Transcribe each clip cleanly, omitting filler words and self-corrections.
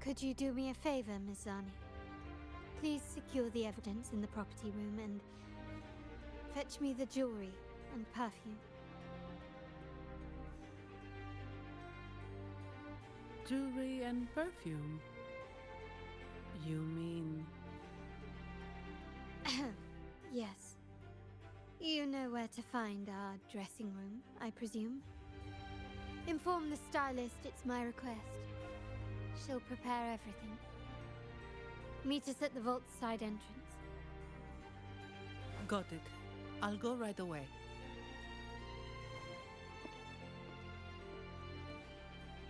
Could you do me a favor, Miss Zani? Please secure the evidence in the property room and fetch me the jewelry and perfume. Jewelry and perfume? You mean... Yes. You know where to find our dressing room, I presume? Inform the stylist it's my request. She'll prepare everything. Meet us at the vault's side entrance. Got it. I'll go right away.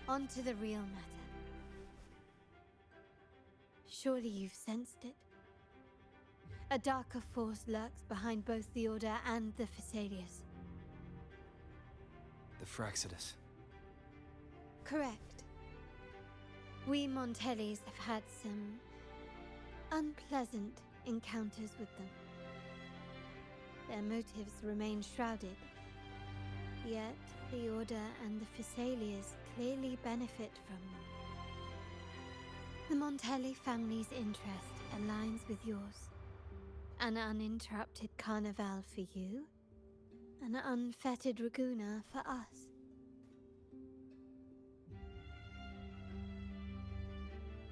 On to the real matter. Surely you've sensed it. A darker force lurks behind both the Order and the Phasaelius. The Fraxidus. Correct. We Montellis have had some unpleasant encounters with them. Their motives remain shrouded, yet the Order and the Phasaelius clearly benefit from them. The Montelli family's interest aligns with yours. An uninterrupted carnival for you, an unfettered Raguna for us.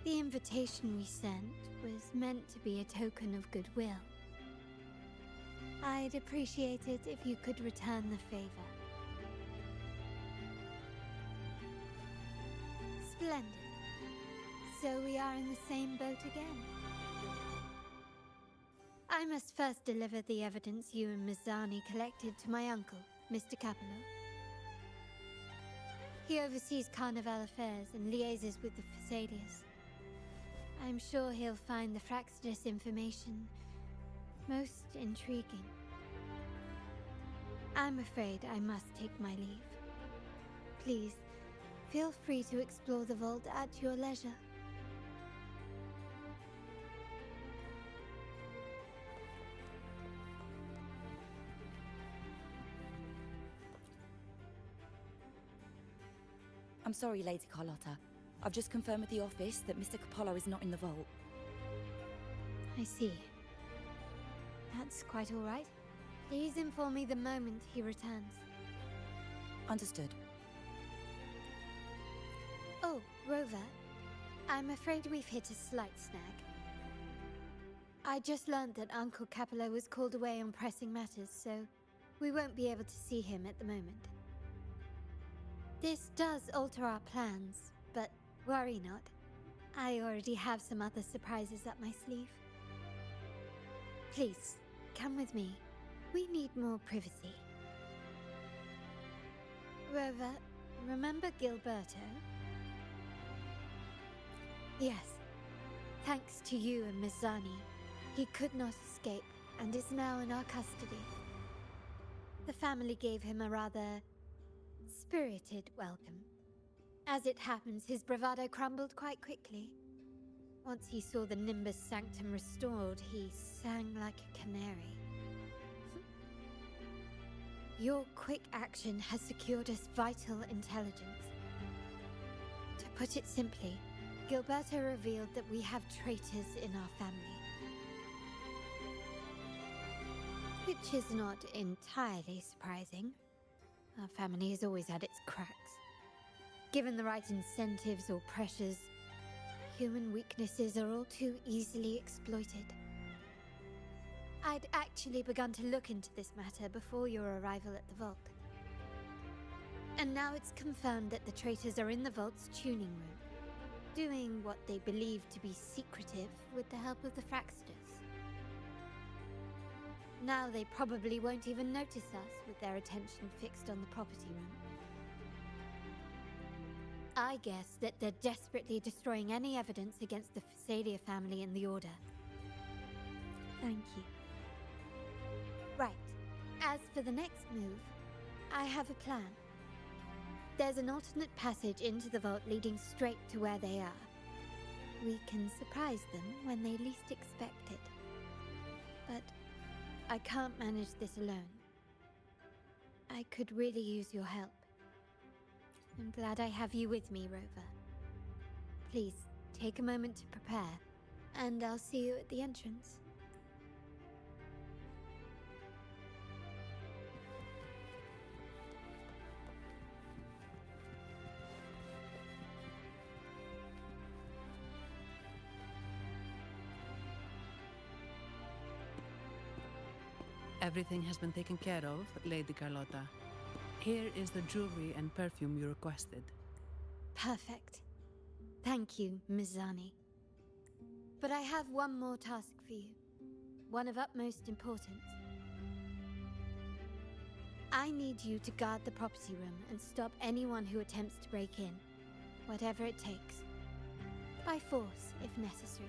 The invitation we sent was meant to be a token of goodwill. I'd appreciate it if you could return the favor. Splendid. So we are in the same boat again. I must first deliver the evidence you and Miss Zani collected to my uncle, Mr. Capello. He oversees Carnival affairs and liaises with the Phasaelius. I'm sure he'll find the Fraxidus information most intriguing. I'm afraid I must take my leave. Please, feel free to explore the vault at your leisure. I'm sorry, Lady Carlotta. I've just confirmed with the office that Mr. Capello is not in the vault. I see. That's quite all right. Please inform me the moment he returns. Understood. Oh, Rover. I'm afraid we've hit a slight snag. I just learned that Uncle Capello was called away on pressing matters, so we won't be able to see him at the moment. This does alter our plans, but worry not. I already have some other surprises up my sleeve. Please, come with me. We need more privacy. Rover, remember Gilberto? Yes. Thanks to you and Miss Zani, he could not escape and is now in our custody. The family gave him a rather spirited welcome. As it happens, his bravado crumbled quite quickly. Once he saw the Nimbus Sanctum restored, he sang like a canary. Your quick action has secured us vital intelligence. To put it simply, Gilberto revealed that we have traitors in our family. Which is not entirely surprising. Our family has always had its cracks. Given the right incentives or pressures, human weaknesses are all too easily exploited. I'd actually begun to look into this matter before your arrival at the vault. And now it's confirmed that the traitors are in the vault's tuning room, doing what they believe to be secretive with the help of the Fraxidus. Now they probably won't even notice us with their attention fixed on the property room. I guess that they're desperately destroying any evidence against the Phasalia family and the Order. Thank you. Right. As for the next move, I have a plan. There's an alternate passage into the vault leading straight to where they are. We can surprise them when they least expect it. But I can't manage this alone. I could really use your help. I'm glad I have you with me, Rover. Please, take a moment to prepare, and I'll see you at the entrance. Everything has been taken care of, Lady Carlotta. Here is the jewelry and perfume you requested. Perfect. Thank you, Ms. Zani. But I have one more task for you. One of utmost importance. I need you to guard the property room and stop anyone who attempts to break in. Whatever it takes. By force, if necessary.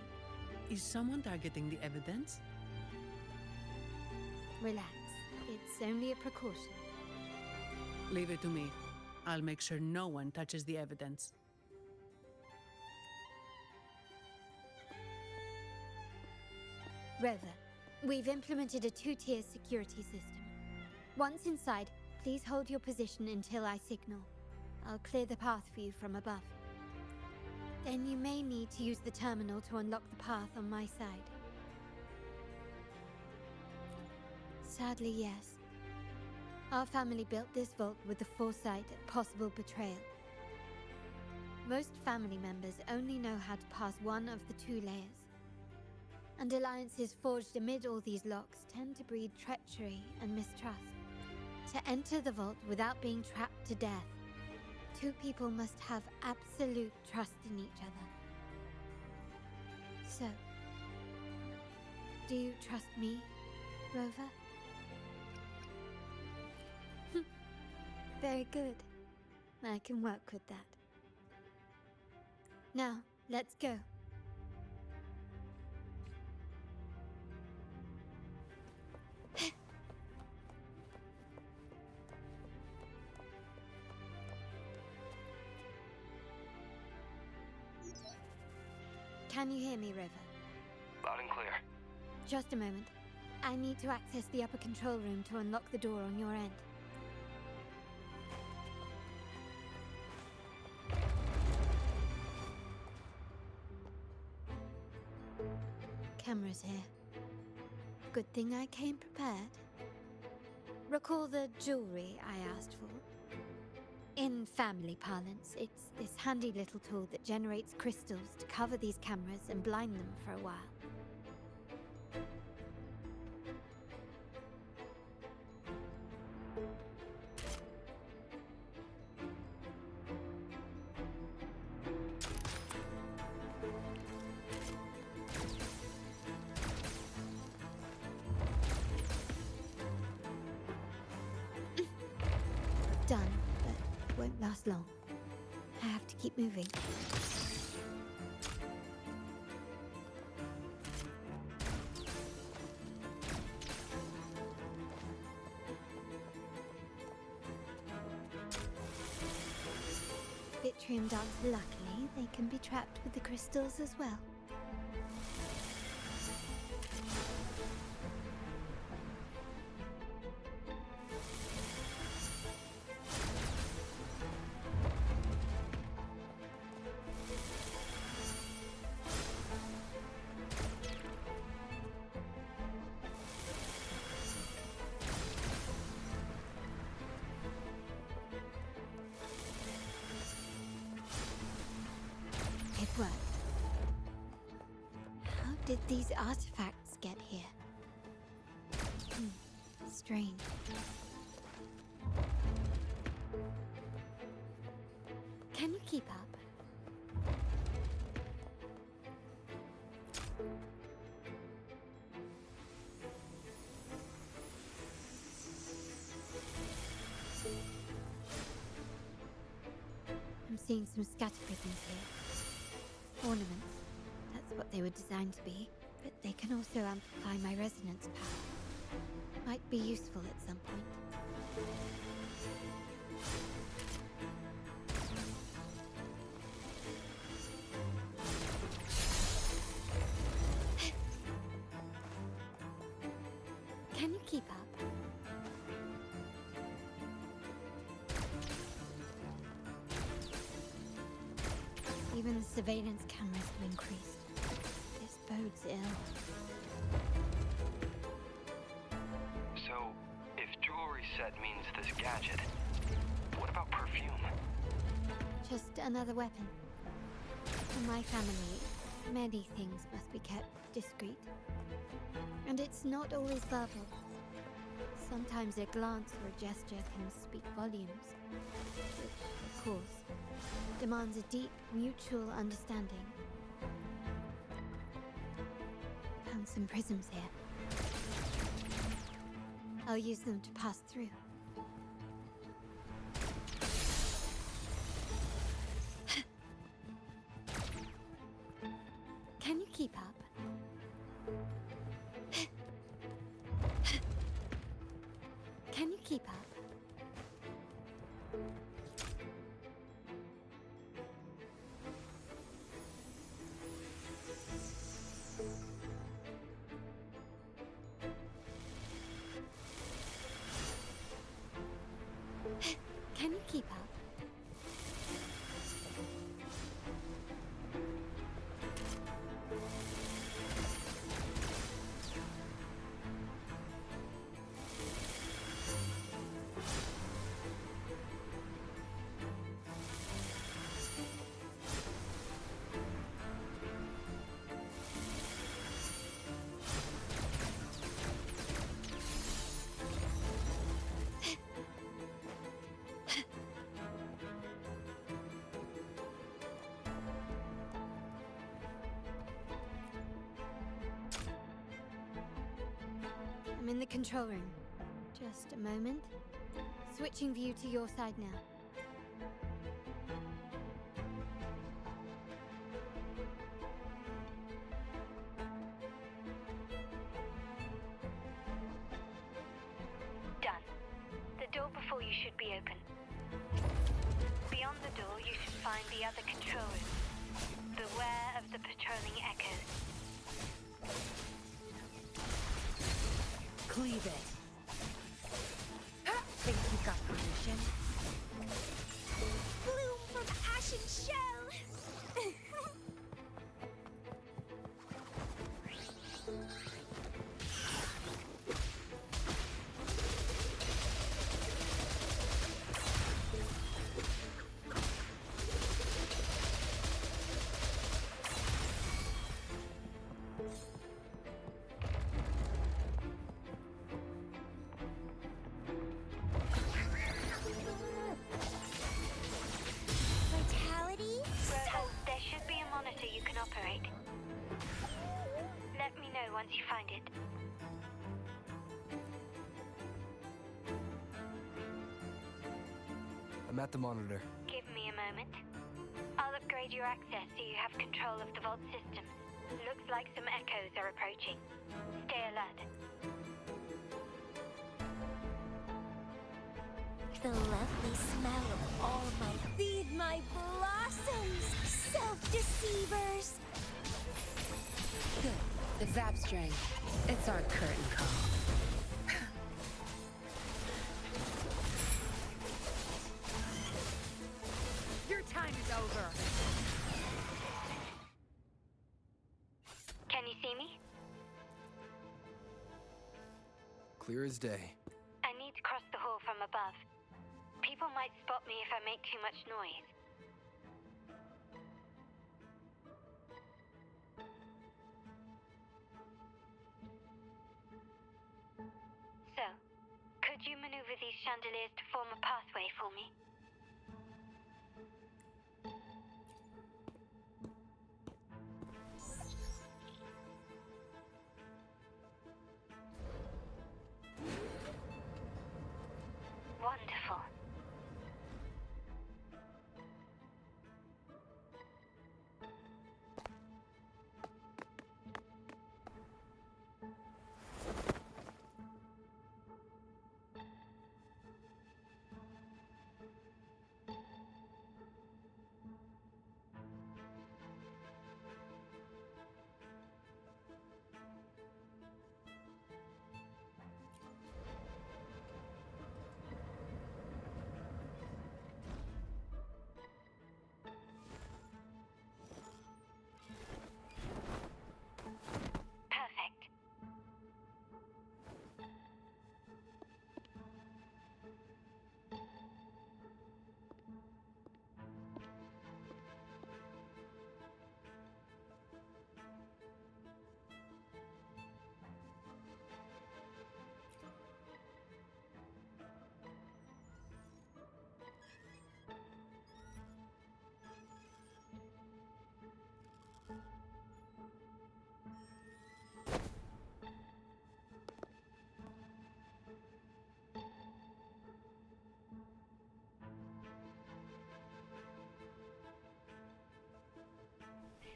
Is someone targeting the evidence? Relax. It's only a precaution. Leave it to me. I'll make sure no one touches the evidence. Rover, we've implemented a two-tier security system. Once inside, please hold your position until I signal. I'll clear the path for you from above. Then you may need to use the terminal to unlock the path on my side. Sadly, yes. Our family built this vault with the foresight of possible betrayal. Most family members only know how to pass one of the two layers. And alliances forged amid all these locks tend to breed treachery and mistrust. To enter the vault without being trapped to death, two people must have absolute trust in each other. So, do you trust me, Rover? Very good. I can work with that. Now, let's go. Can you hear me, River? Loud and clear. Just a moment. I need to access the upper control room to unlock the door on your end. Cameras here. Good thing I came prepared. Recall the jewelry I asked for? In family parlance, it's this handy little tool that generates crystals to cover these cameras and blind them for a while. Done, but won't last long. I have to keep moving. Vitrium darts, luckily, they can be trapped with the crystals as well. It worked. How did these artifacts get here? Strange. Can you keep up? I'm seeing some scatter prisms here. Ornaments. That's what they were designed to be, but they can also amplify my resonance power. Might be useful at some point. Can you keep up? Even the surveillance cameras have increased. This bodes ill. So, if jewelry set means this gadget, what about perfume? Just another weapon. In my family, many things must be kept discreet. And it's not always verbal. Sometimes a glance or a gesture can speak volumes. Which, of course, demands a deep mutual understanding. Found some prisms here. I'll use them to pass through. Can you keep up? Can you keep up? Can you keep up? I'm in the control room. Just a moment. Switching view to your side now. Done. The door before you should be open. Beyond the door, you should find the other control room. Beware of the patrolling echoes. Cleave it. Think you got permission? Bloom from ashen shell! Vitality? Rohan, there should be a monitor you can operate. Let me know once you find it. I'm at the monitor. Give me a moment. I'll upgrade your access so you have control of the vault system. Looks like some echoes are approaching. Stay alert. The lovely smell of all my feed my blossoms! Self-deceivers! Good. The Zap string. It's our curtain call. Your time is over. Can you see me? Clear as day. I need to cross the hall from above. People might spot me if I make too much noise. So, could you maneuver these chandeliers to form a pathway for me? Wonderful.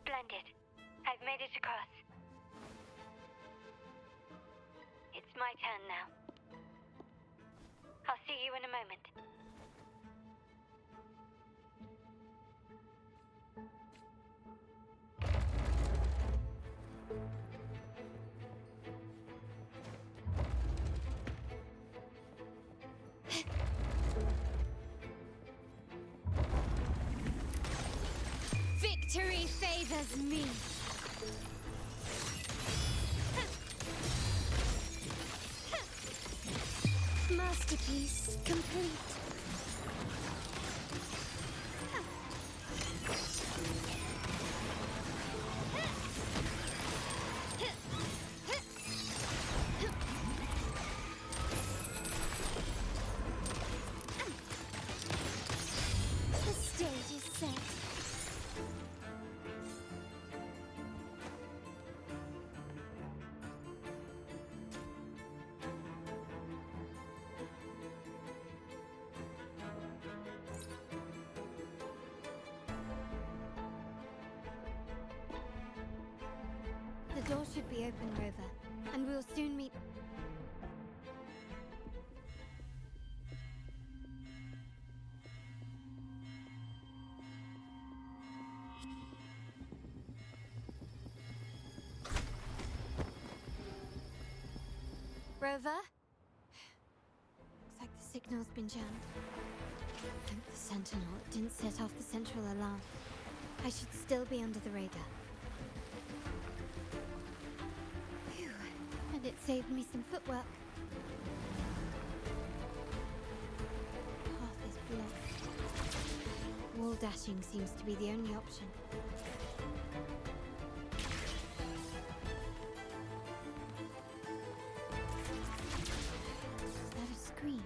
Splendid. I've made it across. It's my turn now. I'll see you in a moment. Victory favors me. Masterpiece complete. The stage is set. The door should be open, Rover, and we'll soon meet. Rover? Looks like the signal's been jammed. Thank the Sentinel it didn't set off the central alarm. I should still be under the radar. Phew. And it saved me some footwork. Path is blocked. Wall dashing seems to be the only option. Is that a screen?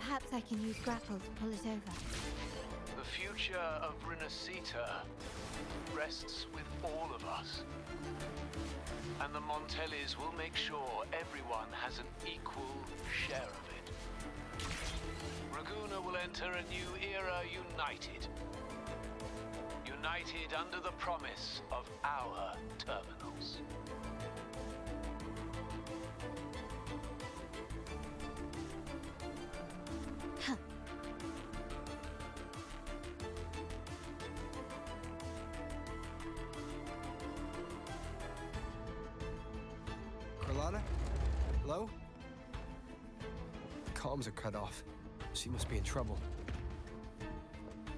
Perhaps I can use grapple to pull it over. The future of Renacita rests with all of us. And the Montellis will make sure everyone has an equal share of it. Raguna will enter a new era united. United under the promise of our terminals. Huh. Corlana? Hello? Comms are cut off. She must be in trouble.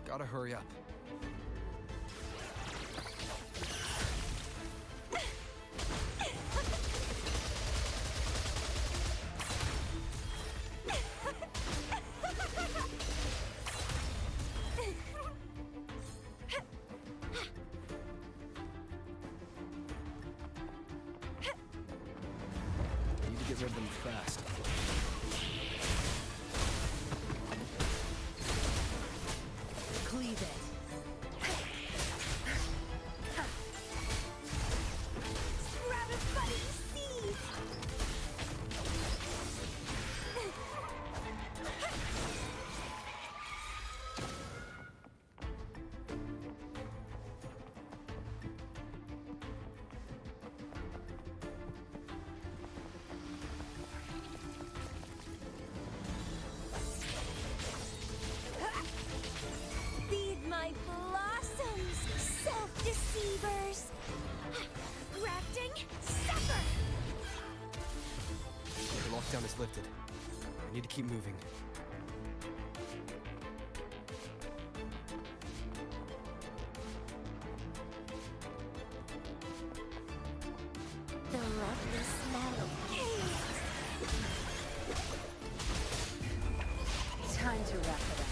Gotta hurry up. Need to get rid of them fast. Cleave it. Stratifying seas! Feed my blossoms, self-deceivers! Grafting, suffer! The lockdown is lifted. I need to keep moving. The lovely smell of chaos! Time to wrap it up.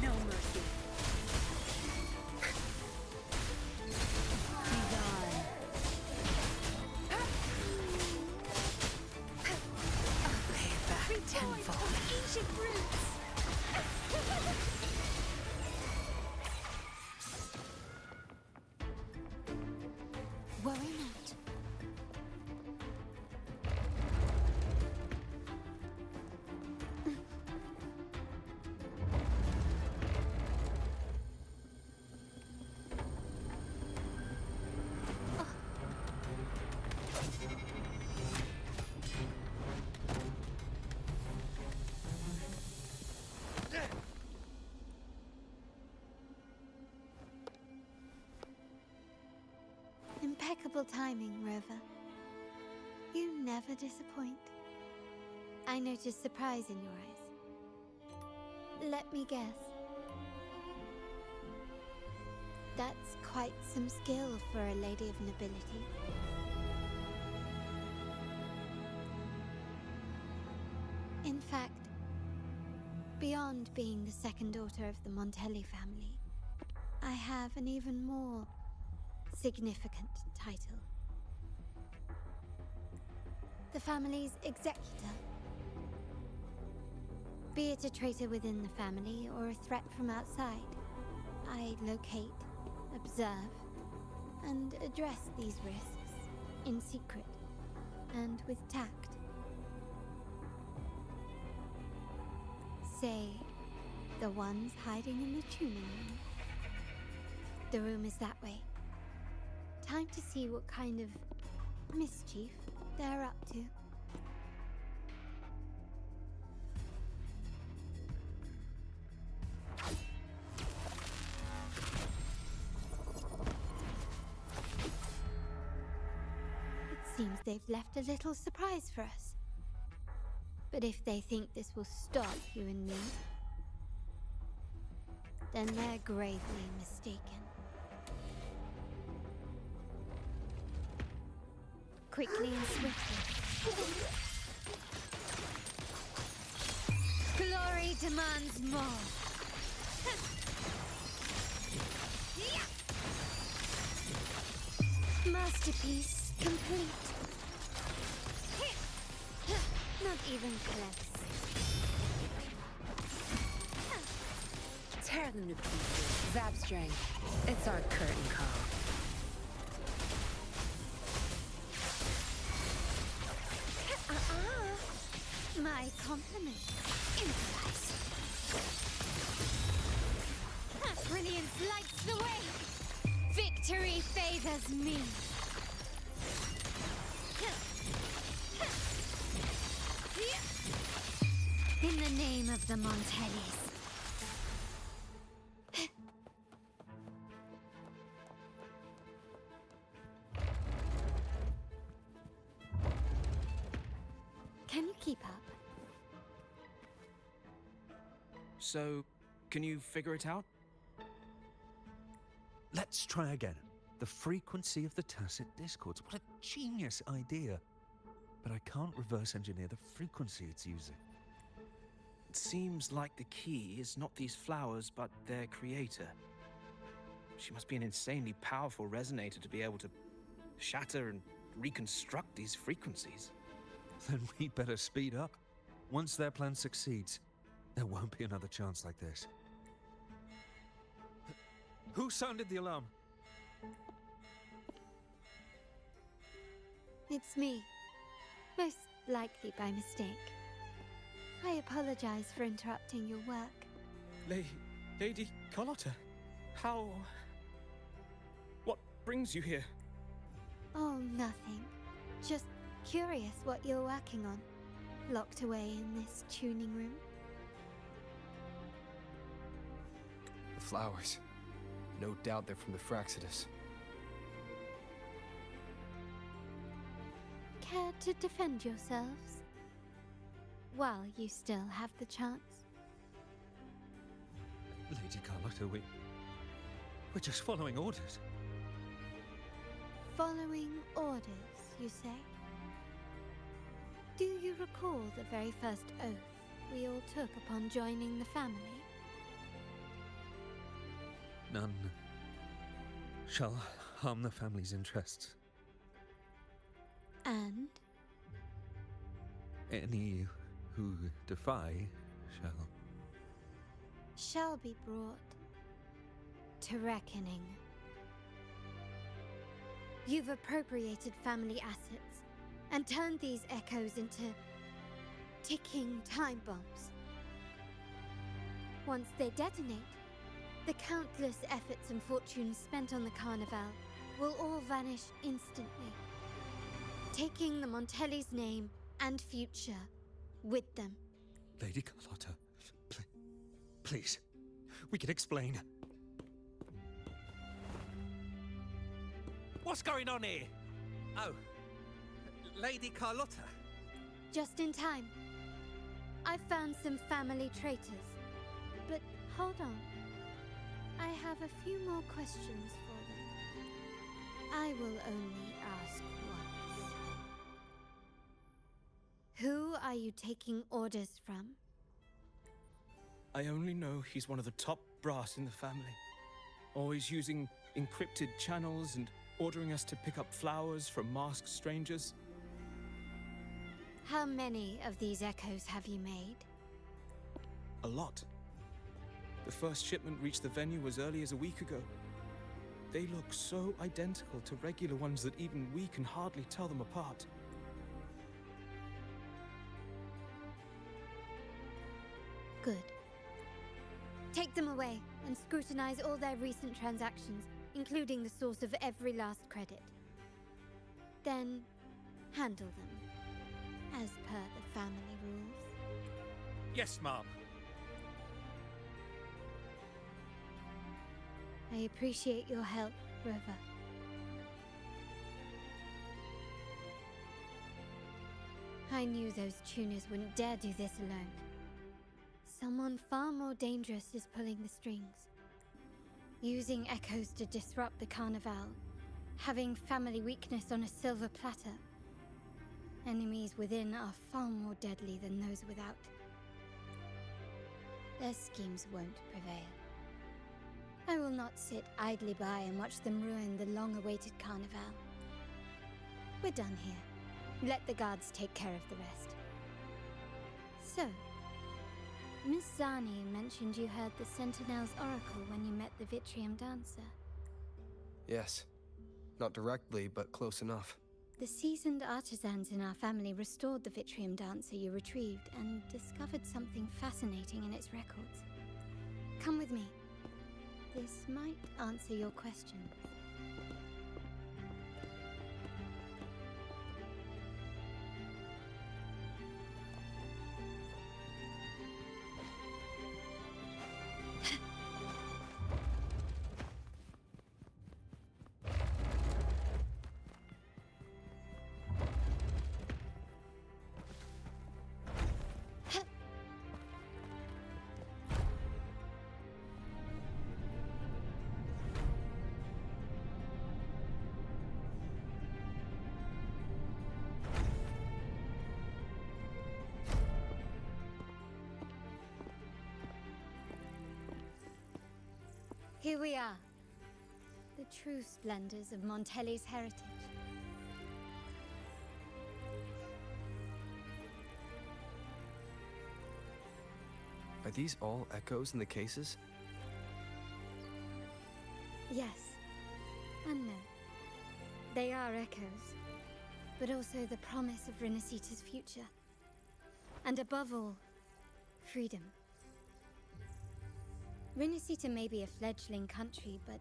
No mercy. Be gone. I'll pay it back Reborn tenfold. from ancient roots! Worry not. Impeccable timing, Rover. You never disappoint. I notice surprise in your eyes. Let me guess. That's quite some skill for a lady of nobility. In fact, beyond being the second daughter of the Montelli family, I have an even more significant title. The family's executor. Be it a traitor within the family or a threat from outside, I locate, observe, and address these risks in secret and with tact. Say, the ones hiding in the tuning room. The room is that way. Time to see what kind of mischief they're up to. It seems they've left a little surprise for us. But if they think this will stop you and me, then they're gravely mistaken. Quickly and swiftly. Glory demands more. Masterpiece complete. Not even close. Tear them to pieces. Zap string. It's our curtain call. My compliments. Improvise. Brilliance lights the way. Victory favors me. In the name of the Montellis. Can you keep up? So, can you figure it out? Let's try again. The frequency of the tacit discords. What a genius idea. But I can't reverse engineer the frequency it's using. It seems like the key is not these flowers, but their creator. She must be an insanely powerful resonator to be able to shatter and reconstruct these frequencies. Then we better speed up. Once their plan succeeds, there won't be another chance like this. Who sounded the alarm? It's me. Most likely by mistake. I apologize for interrupting your work. Lady Carlotta, how... What brings you here? Oh, nothing. Just curious what you're working on. Locked away in this tuning room. The flowers. No doubt they're from the Fraxidus. Care to defend yourselves? While you still have the chance. Lady Carlotta, we're just following orders. Following orders, you say? Do you recall the very first oath we all took upon joining the family? None shall harm the family's interests. And? Any who defy shall be brought to reckoning. You've appropriated family assets and turned these echoes into ticking time bombs. Once they detonate, the countless efforts and fortunes spent on the Carnival will all vanish instantly, taking the Montelli's name and future with them. Lady Carlotta, please, we can explain. What's going on here? Oh, Lady Carlotta. Just in time. I found some family traitors. But hold on. I have a few more questions for them. I will only ask once. Who are you taking orders from? I only know he's one of the top brass in the family. Always using encrypted channels and ordering us to pick up flowers from masked strangers. How many of these echoes have you made? A lot. The first shipment reached the venue as early as a week ago. They look so identical to regular ones that even we can hardly tell them apart. Good. Take them away and scrutinize all their recent transactions, including the source of every last credit. Then, handle them, as per the family rules. Yes, Mom. I appreciate your help, Rover. I knew those tuners wouldn't dare do this alone. Someone far more dangerous is pulling the strings. Using echoes to disrupt the Carnival. Having family weakness on a silver platter. Enemies within are far more deadly than those without. Their schemes won't prevail. I will not sit idly by and watch them ruin the long-awaited Carnival. We're done here. Let the guards take care of the rest. So, Miss Zani mentioned you heard the Sentinel's oracle when you met the Vitrium Dancer. Yes. Not directly, but close enough. The seasoned artisans in our family restored the Vitrium Dancer you retrieved and discovered something fascinating in its records. Come with me. This might answer your questions. Here we are, the true splendors of Montelli's heritage. Are these all echoes in the cases? Yes, and no. They are echoes, but also the promise of Renacita's future. And above all, freedom. Renacita may be a fledgling country, but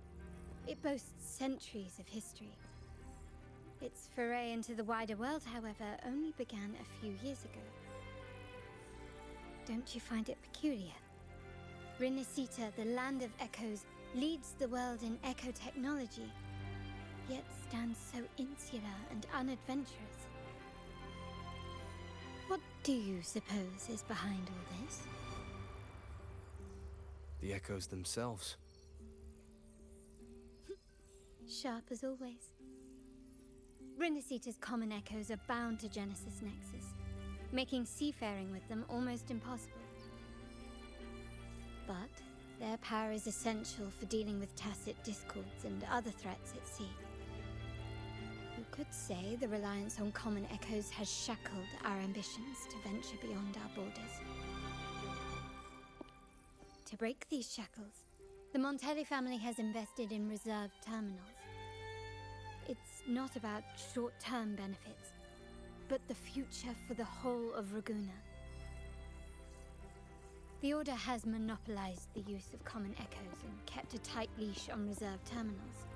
it boasts centuries of history. Its foray into the wider world, however, only began a few years ago. Don't you find it peculiar? Renacita, the land of echoes, leads the world in echo technology, yet stands so insular and unadventurous. What do you suppose is behind all this? The echoes themselves. Sharp as always. Renacita's common echoes are bound to Genesis Nexus, making seafaring with them almost impossible. But their power is essential for dealing with tacit discords and other threats at sea. You could say the reliance on common echoes has shackled our ambitions to venture beyond our borders. To break these shackles, the Montelli family has invested in reserved terminals. It's not about short-term benefits, but the future for the whole of Raguna. The Order has monopolized the use of common echoes and kept a tight leash on reserved terminals,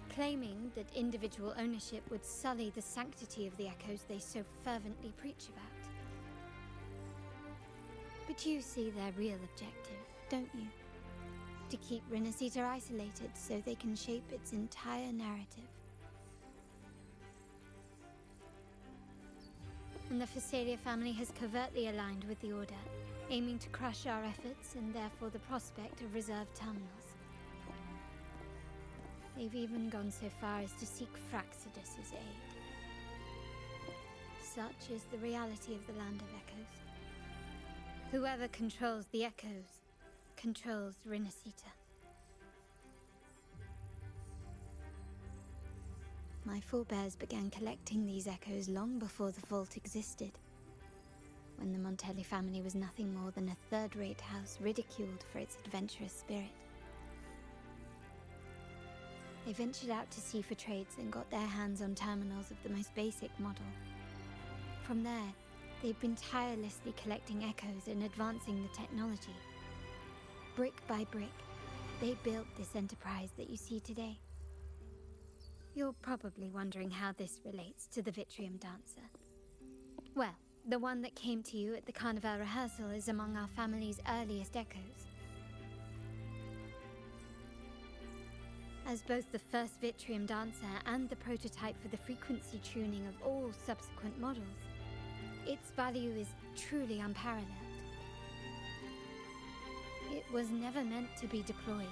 claiming that individual ownership would sully the sanctity of the echoes they so fervently preach about. But you see their real objective, don't you? To keep Renacita isolated so they can shape its entire narrative. and the Phasalia family has covertly aligned with the Order, aiming to crush our efforts and therefore the prospect of reserved terminals. They've even gone so far as to seek Fraxidus's aid. Such is the reality of the Land of Echoes. Whoever controls the Echoes controls Rinasita. My forebears began collecting these echoes long before the vault existed, when the Montelli family was nothing more than a third-rate house ridiculed for its adventurous spirit. They ventured out to sea for trades and got their hands on terminals of the most basic model. From there, they've been tirelessly collecting echoes and advancing the technology. Brick by brick, they built this enterprise that you see today. You're probably wondering how this relates to the Vitrium Dancer. Well, the one that came to you at the Carnival rehearsal is among our family's earliest echoes. As both the first Vitrium Dancer and the prototype for the frequency tuning of all subsequent models, its value is truly unparalleled. It was never meant to be deployed,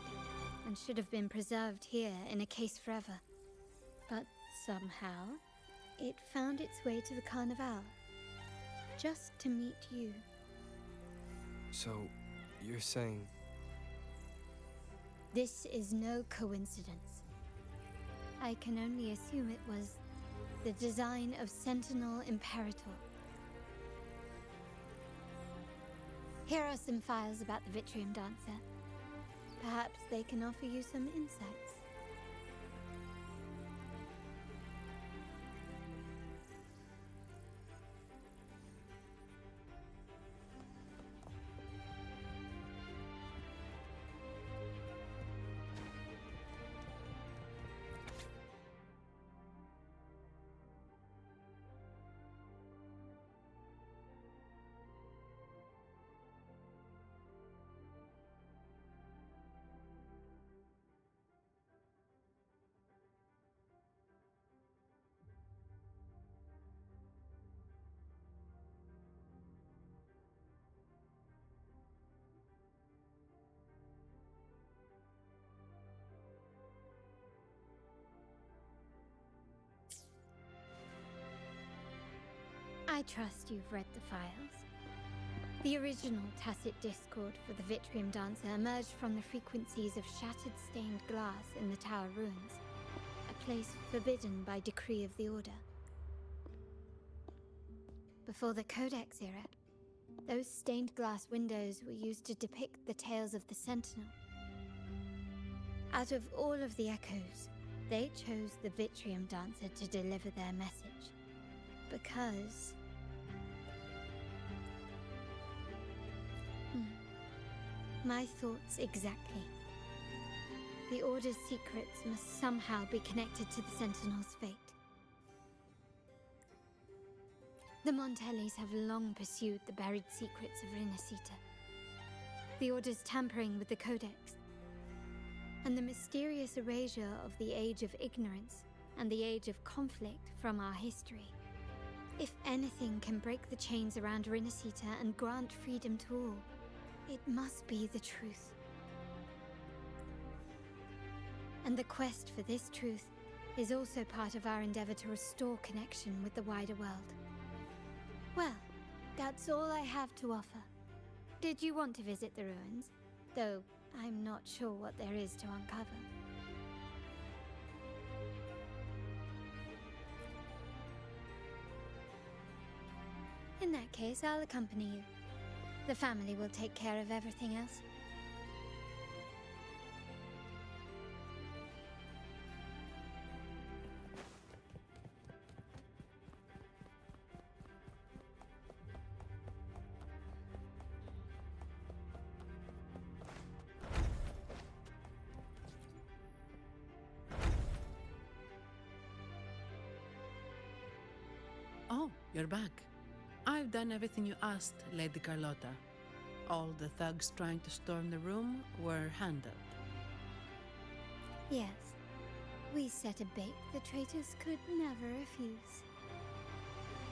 and should have been preserved here in a case forever. But somehow, it found its way to the Carnival, just to meet you. So, you're saying... This is no coincidence. I can only assume it was the design of Sentinel Imperator. Here are some files about the Vitrium Dancer. Perhaps they can offer you some insights. I trust you've read the files. The original tacit discord for the Vitrium Dancer emerged from the frequencies of shattered stained glass in the tower ruins, a place forbidden by decree of the Order. Before the Codex era, those stained glass windows were used to depict the tales of the Sentinel. Out of all of the echoes, they chose the Vitrium Dancer to deliver their message. Because... My thoughts exactly. The Order's secrets must somehow be connected to the Sentinel's fate. The Montellis have long pursued the buried secrets of Rinasita. The Order's tampering with the Codex, and the mysterious erasure of the Age of Ignorance and the Age of Conflict from our history. If anything can break the chains around Rinasita and grant freedom to all, it must be the truth. And the quest for this truth is also part of our endeavor to restore connection with the wider world. Well, that's all I have to offer. Did you want to visit the ruins? Though I'm not sure what there is to uncover. In that case, I'll accompany you. The family will take care of everything else. Oh, you're back. I've done everything you asked, Lady Carlotta. All the thugs trying to storm the room were handled. Yes. We set a bait the traitors could never refuse.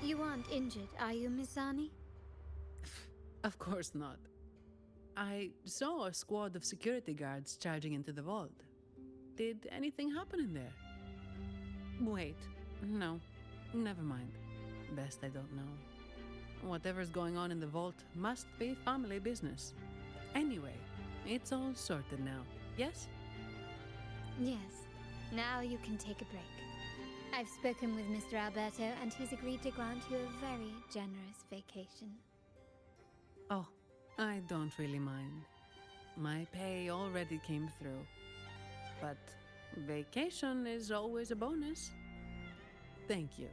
You aren't injured, are you, Mizani? Of course not. I saw a squad of security guards charging into the vault. Did anything happen in there? Wait, no, never mind. Best I don't know. Whatever's going on in the vault must be family business. Anyway, it's all sorted now, yes? Yes. Now you can take a break. I've spoken with Mr. Alberto, and he's agreed to grant you a very generous vacation. Oh, I don't really mind. My pay already came through. But vacation is always a bonus. Thank you.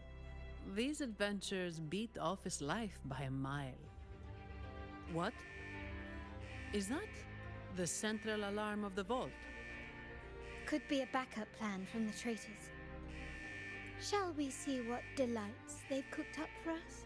These adventures beat office life by a mile. What? Is that the central alarm of the vault? Could be a backup plan from the traitors. Shall we see what delights they've cooked up for us?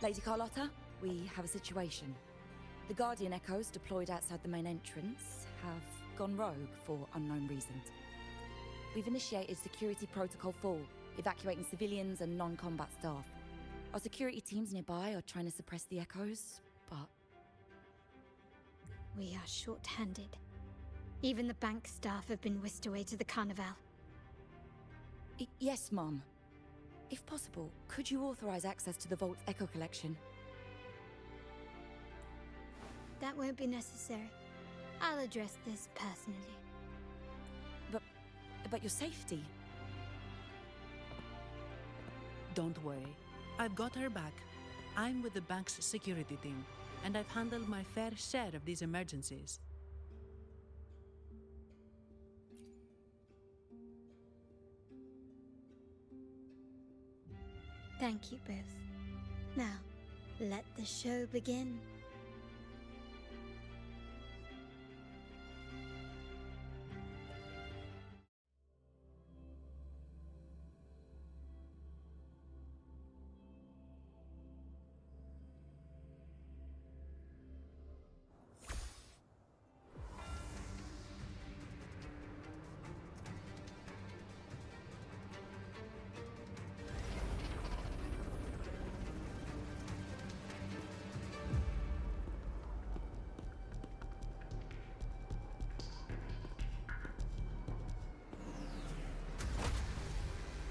Lady Carlotta, we have a situation. The Guardian Echoes deployed outside the main entrance have gone rogue for unknown reasons. We've initiated Security Protocol 4, evacuating civilians and non-combat staff. Our security teams nearby are trying to suppress the Echoes, but... We are short-handed. Even the bank staff have been whisked away to the Carnival. Yes, Mum. If possible, could you authorize access to the Vault's Echo Collection? That won't be necessary. I'll address this personally. But your safety? Don't worry. I've got her back. I'm with the bank's security team, and I've handled my fair share of these emergencies. Thank you both. Now, let the show begin.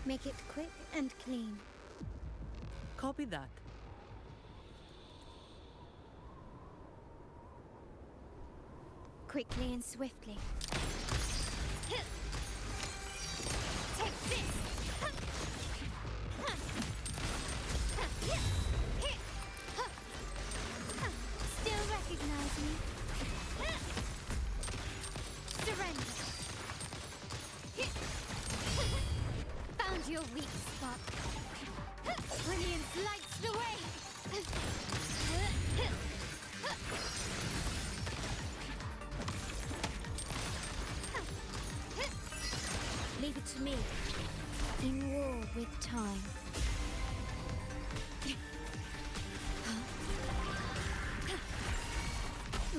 Make it quick and clean. Copy that. Quickly and swiftly. Take this! Still recognize me? Surrender. Found your weak spot. Brilliance lights the way. Leave it to me. In war with time.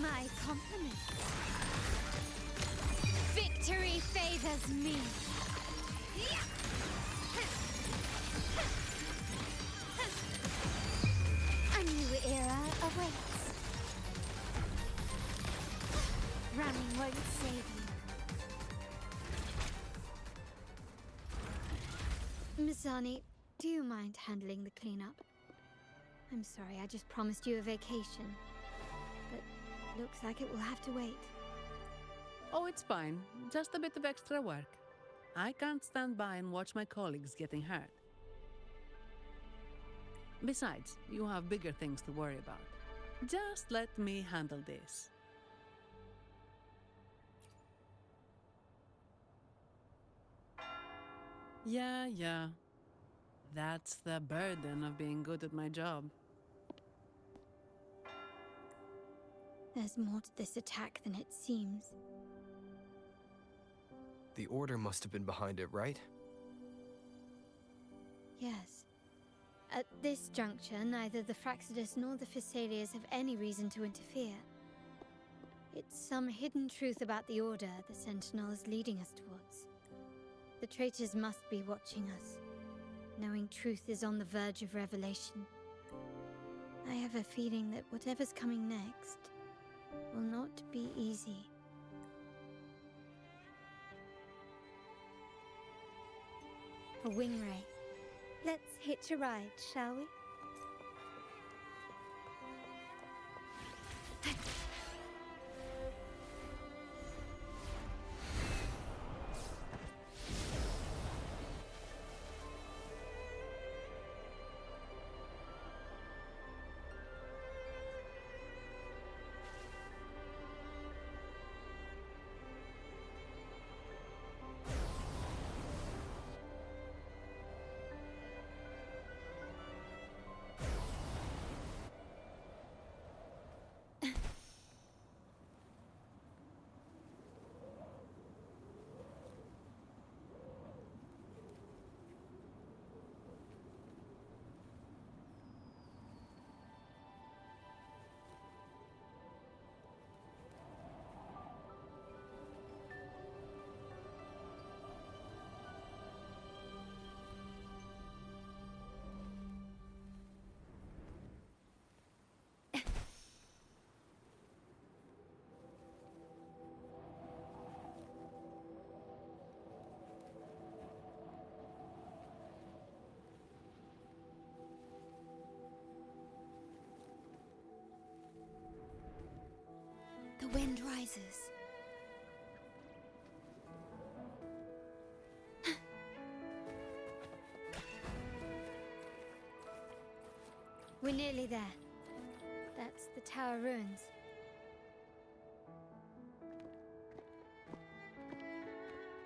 My compliments. Victory favors me. A new era awaits. Running won't save you. Mizani, do you mind handling the cleanup? I'm sorry, I just promised you a vacation. But looks like it will have to wait. Oh, it's fine. Just a bit of extra work. I can't stand by and watch my colleagues getting hurt. Besides, you have bigger things to worry about. Just let me handle this. Yeah. That's the burden of being good at my job. There's more to this attack than it seems. The Order must have been behind it, right? Yes. At this juncture, neither the Fraxidus nor the Physaelias have any reason to interfere. It's some hidden truth about the Order the Sentinel is leading us towards. The traitors must be watching us, knowing truth is on the verge of revelation. I have a feeling that whatever's coming next will not be easy. A wing ray. Let's hitch a ride, shall we? The wind rises. We're nearly there. That's the tower ruins.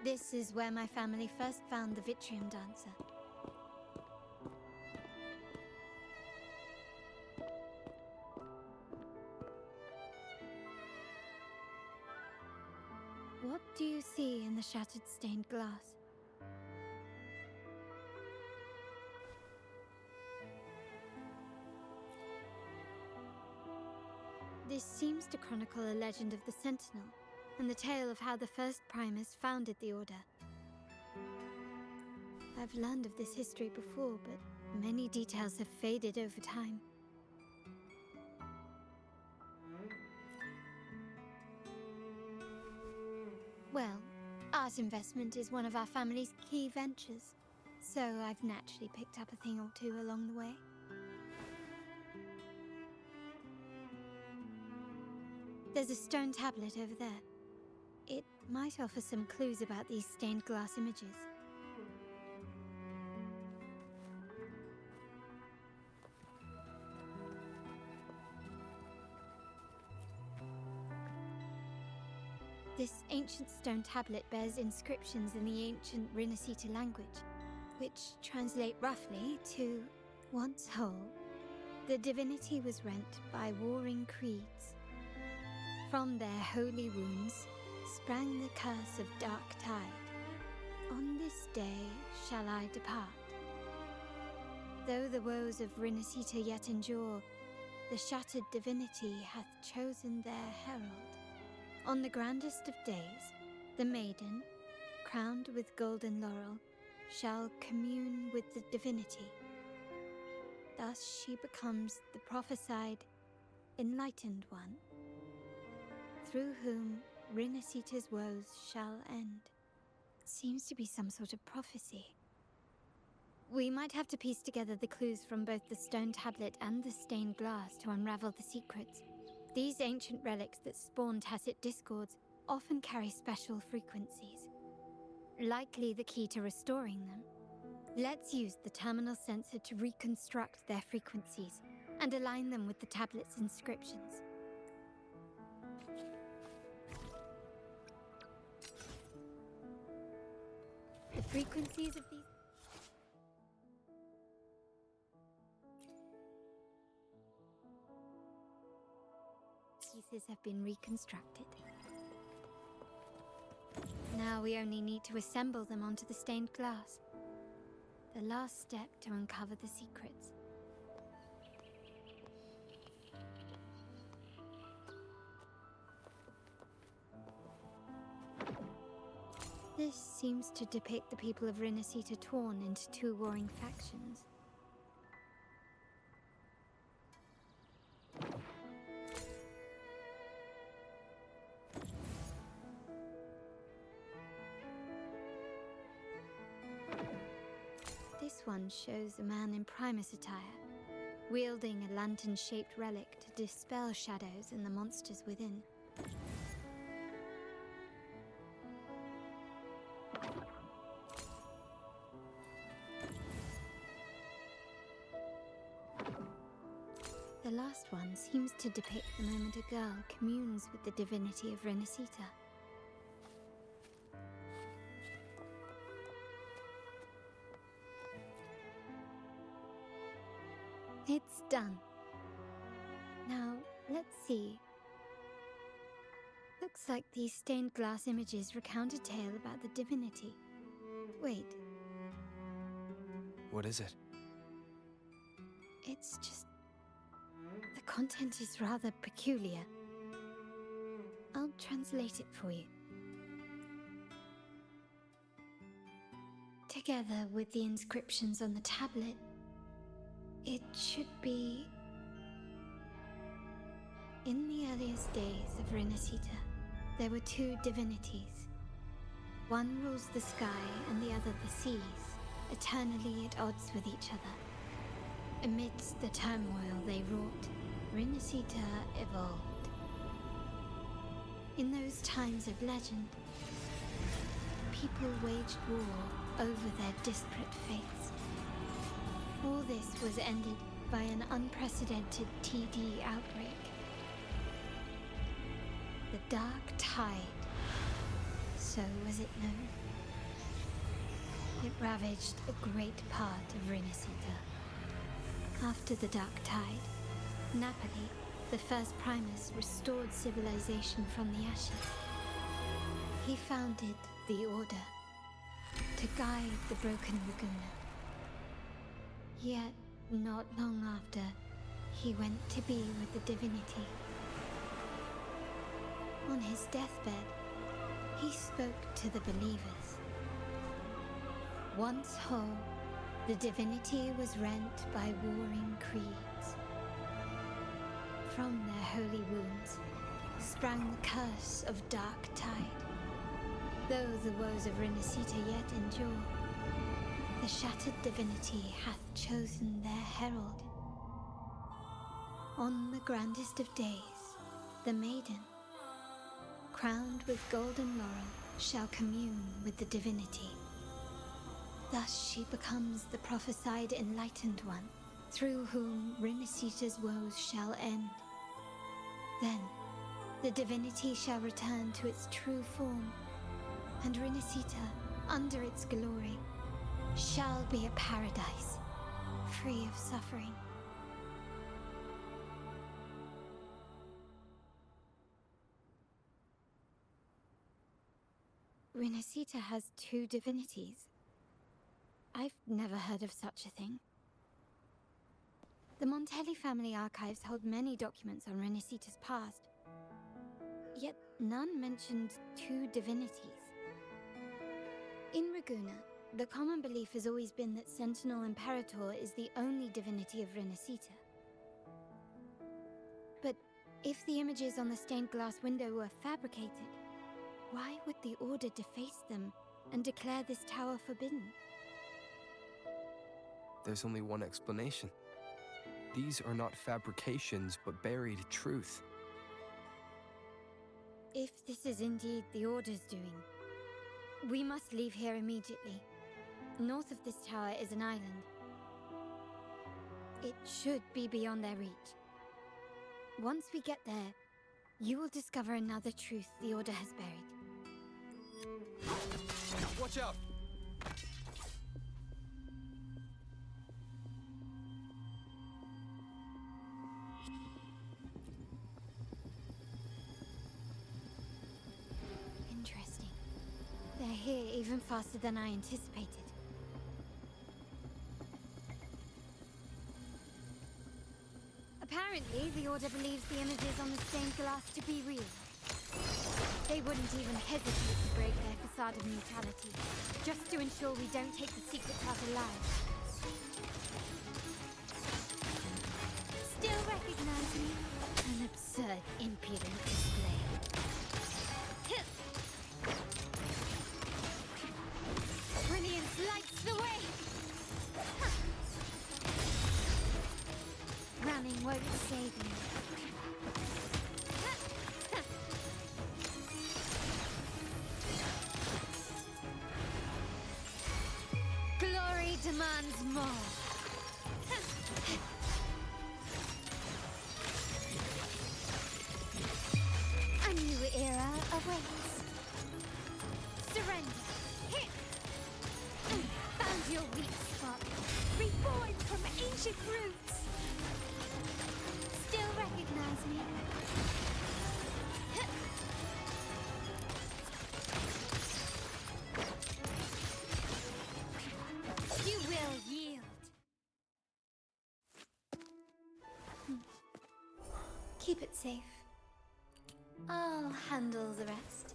This is where my family first found the Vitrium dancer. What do you see in the shattered stained glass? This seems to chronicle a legend of the Sentinel, and the tale of how the first Primus founded the Order. I've learned of this history before, but many details have faded over time. Well, art investment is one of our family's key ventures, so I've naturally picked up a thing or two along the way. There's a stone tablet over there. It might offer some clues about these stained glass images. This ancient stone tablet bears inscriptions in the ancient Rinasita language, which translate roughly to, once whole, the divinity was rent by warring creeds. From their holy wounds sprang the curse of dark tide. On this day shall I depart. Though the woes of Rinasita yet endure, the shattered divinity hath chosen their herald. On the grandest of days, the maiden, crowned with golden laurel, shall commune with the divinity. Thus she becomes the prophesied, enlightened one, through whom Rinasita's woes shall end. Seems to be some sort of prophecy. We might have to piece together the clues from both the stone tablet and the stained glass to unravel the secrets. These ancient relics that spawn tacit discords often carry special frequencies, likely the key to restoring them. Let's use the terminal sensor to reconstruct their frequencies and align them with the tablet's inscriptions. The frequencies of these pieces have been reconstructed. Now we only need to assemble them onto the stained glass. The last step to uncover the secrets. This seems to depict the people of Rinasita torn into two warring factions. This one shows a man in Primus attire, wielding a lantern-shaped relic to dispel shadows and the monsters within. The last one seems to depict the moment a girl communes with the divinity of Rinasita. It's done. Now, let's see. Looks like these stained glass images recount a tale about the divinity. Wait, What is it? it's just... the content is rather peculiar. I'll translate it for you. Together with the inscriptions on the tablet, it should be... In the earliest days of Rinasita, there were two divinities. One rules the sky and the other the seas, eternally at odds with each other. Amidst the turmoil they wrought, Rinasita evolved. In those times of legend, people waged war over their disparate fates. All this was ended by an unprecedented TD outbreak. The Dark Tide, so was it known. It ravaged a great part of Rinasita. After the Dark Tide, Napoli, the first Primus, restored civilization from the ashes. He founded the Order to guide the broken Laguna. Yet, not long after, he went to be with the divinity. On his deathbed, he spoke to the believers. Once whole, the divinity was rent by warring creeds. From their holy wounds sprang the curse of Dark Tide. Though the woes of Rinasita yet endure, the shattered divinity hath chosen their herald. On the grandest of days, the maiden, crowned with golden laurel, shall commune with the divinity. Thus she becomes the prophesied enlightened one, through whom Rinasita's woes shall end. Then, the divinity shall return to its true form, and Rinasita, under its glory, shall be a paradise, free of suffering. Rinasita has two divinities. I've never heard of such a thing. The Montelli family archives hold many documents on Rinasita's past, yet none mentioned two divinities. In Ragusa, the common belief has always been that Sentinel Imperator is the only divinity of Rinasita. But if the images on the stained glass window were fabricated, why would the Order deface them and declare this tower forbidden? There's only one explanation. These are not fabrications, but buried truth. If this is indeed the Order's doing, we must leave here immediately. North of this tower is an island. It should be beyond their reach. Once we get there, you will discover another truth the Order has buried. Watch out! Interesting. They're here even faster than I anticipated. Apparently, the Order believes the images on the stained glass to be real. They wouldn't even hesitate to break their facade of neutrality, just to ensure we don't take the secret path alive. Still recognize me? An absurd, impudent display. Brilliance lights the way! Running won't save me. Glory demands more. A new era awaits. Surrender. Found your weak spot. Reborn from ancient roots. Still recognize me? You will yield. Keep it safe. I'll handle the rest.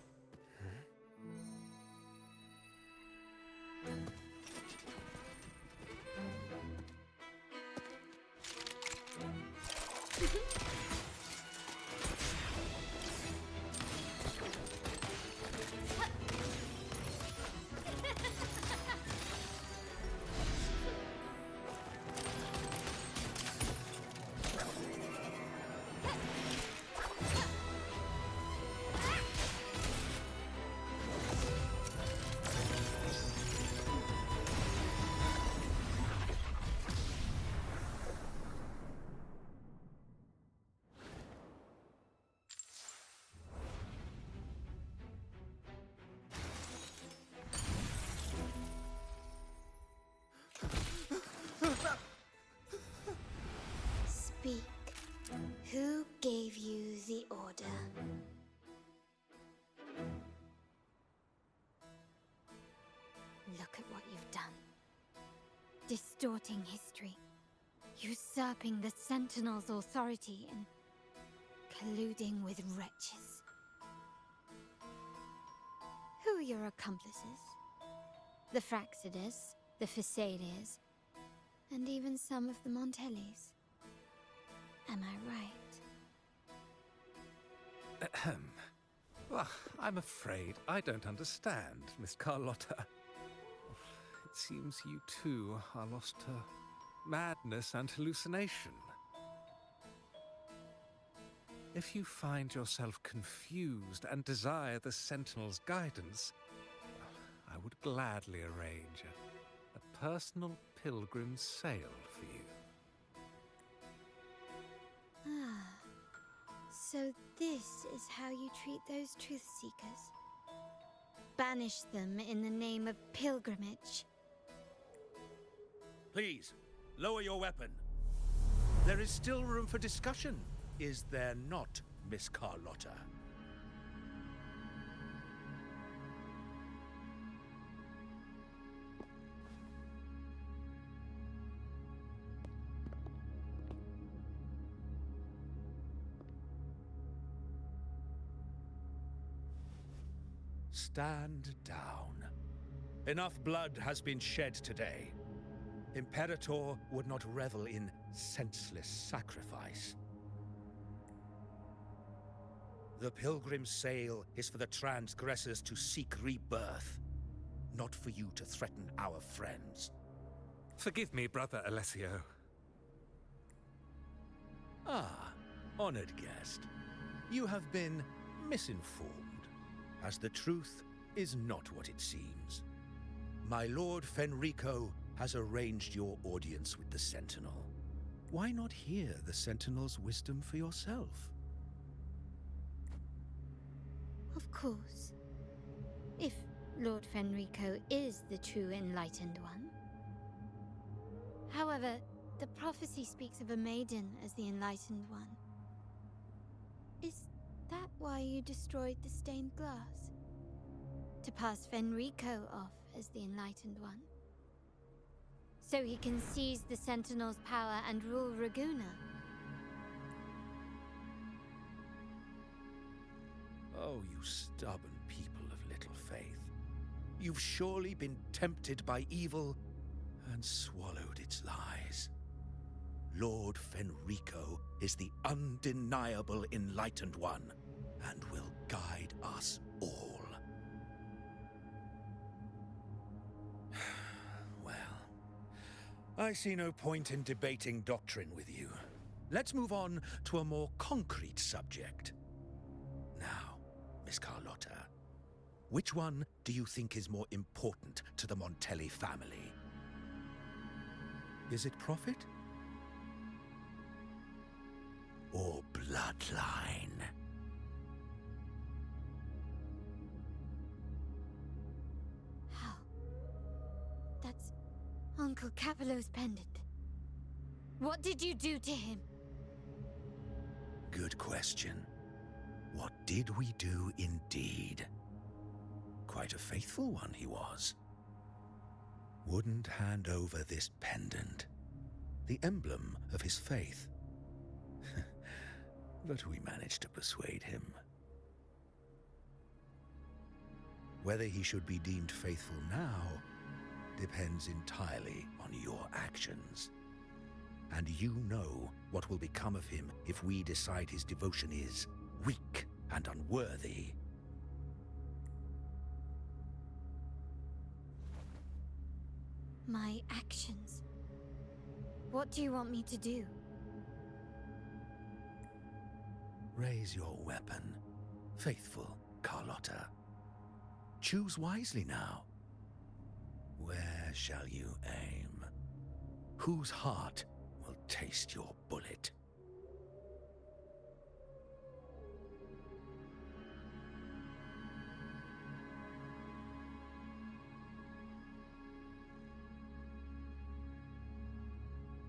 Speak. Who gave you the order? Look at what you've done. Distorting history. Usurping the Sentinel's authority and colluding with wretches. Who are your accomplices? The Fraxidus, the Phisalias, and even some of the Montellis. Am I right? Ahem. Well, I'm afraid I don't understand, Miss Carlotta. It seems you too are lost to madness and hallucination. If you find yourself confused and desire the Sentinel's guidance, I would gladly arrange a personal pilgrim sail for you. So this is how you treat those truth seekers? Banish them in the name of pilgrimage. Please, lower your weapon. There is still room for discussion, is there not, Miss Carlotta? Stand down. Enough blood has been shed today. Imperator would not revel in senseless sacrifice. The pilgrim's sail is for the transgressors to seek rebirth, not for you to threaten our friends. Forgive me, Brother Alessio. Ah, honored guest. You have been misinformed, as the truth is not what it seems. My Lord Fenrico has arranged your audience with the Sentinel. Why not hear the Sentinel's wisdom for yourself? Of course. If Lord Fenrico is the true Enlightened One. However, the prophecy speaks of a maiden as the Enlightened One. Is that why you destroyed the stained glass? To pass Fenrico off as the Enlightened One? So he can seize the Sentinel's power and rule Raguna? Oh, you stubborn people of little faith. You've surely been tempted by evil and swallowed its lies. Lord Fenrico is the undeniable Enlightened One and will guide us all. Well, I see no point in debating doctrine with you. Let's move on to a more concrete subject. Now, Miss Carlotta, which one do you think is more important to the Montelli family? Is it profit? Or bloodline? How? That's Uncle Capello's pendant. What did you do to him? Good question. What did we do indeed? Quite a faithful one he was. Wouldn't hand over this pendant, the emblem of his faith. But we managed to persuade him. Whether he should be deemed faithful now depends entirely on your actions. And you know what will become of him if we decide his devotion is weak and unworthy. My actions. What do you want me to do? Raise your weapon, faithful Carlotta. Choose wisely now. Where shall you aim? Whose heart will taste your bullet?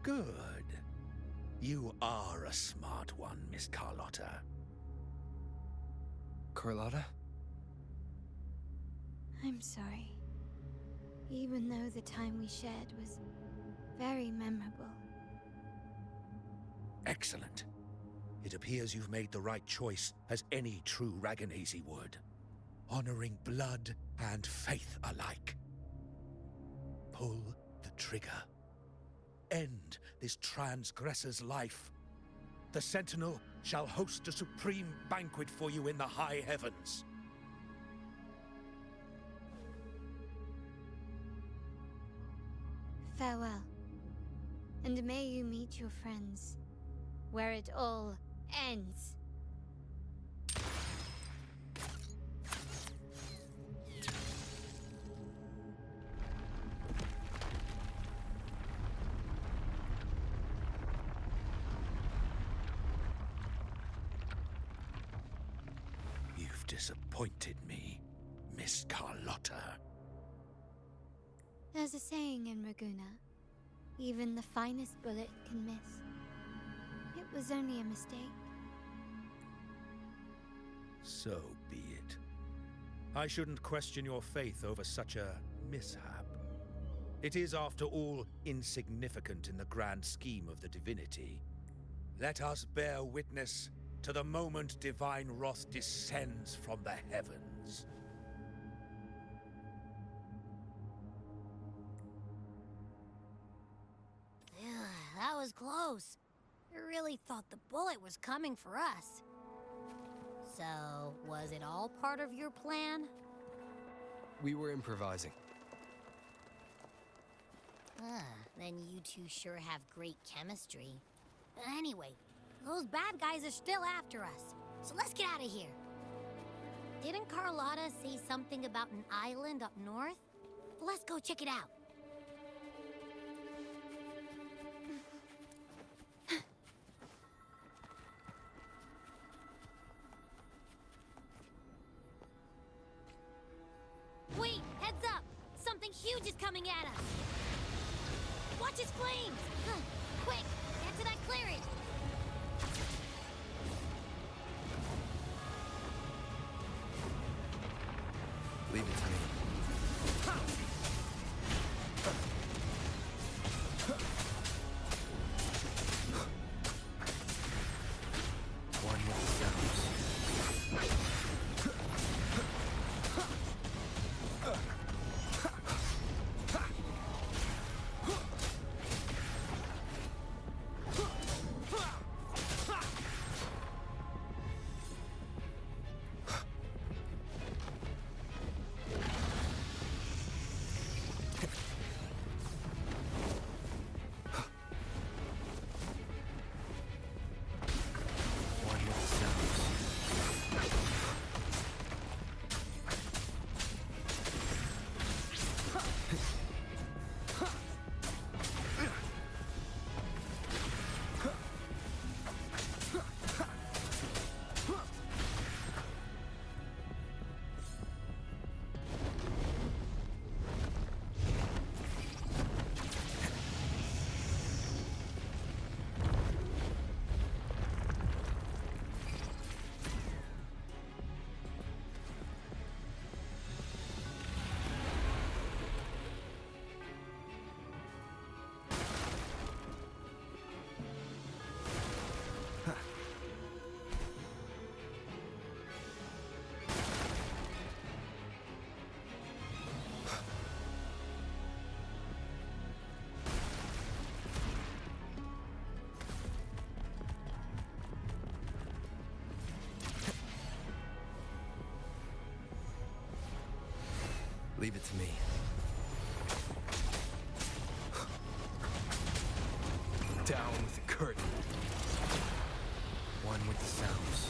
Good. You are a smart one, Miss Carlotta. Carlotta? I'm sorry. Even though the time we shared was very memorable. Excellent. It appears you've made the right choice, as any true Raganazi would. Honoring blood and faith alike. Pull the trigger. End this transgressor's life. The Sentinel shall host a supreme banquet for you in the high heavens. Farewell. And may you meet your friends where it all ends. You've disappointed me, Miss Carlotta. There's a saying in Raguna, even the finest bullet can miss. It was only a mistake. So be it. I shouldn't question your faith over such a mishap. It is, after all, insignificant in the grand scheme of the divinity. Let us bear witness to the moment divine wrath descends from the heavens. That was close. I really thought the bullet was coming for us. So, was it all part of your plan? We were improvising. Then you two sure have great chemistry. Anyway, those bad guys are still after us, so let's get out of here. Didn't Carlotta say something about an island up north? Let's go check it out. Wait, heads up! Something huge is coming at us! Watch its flames! Quick, get to that clearing! Leave it to me. One with the sounds. Leave it to me. Down with the curtain. One with the sounds.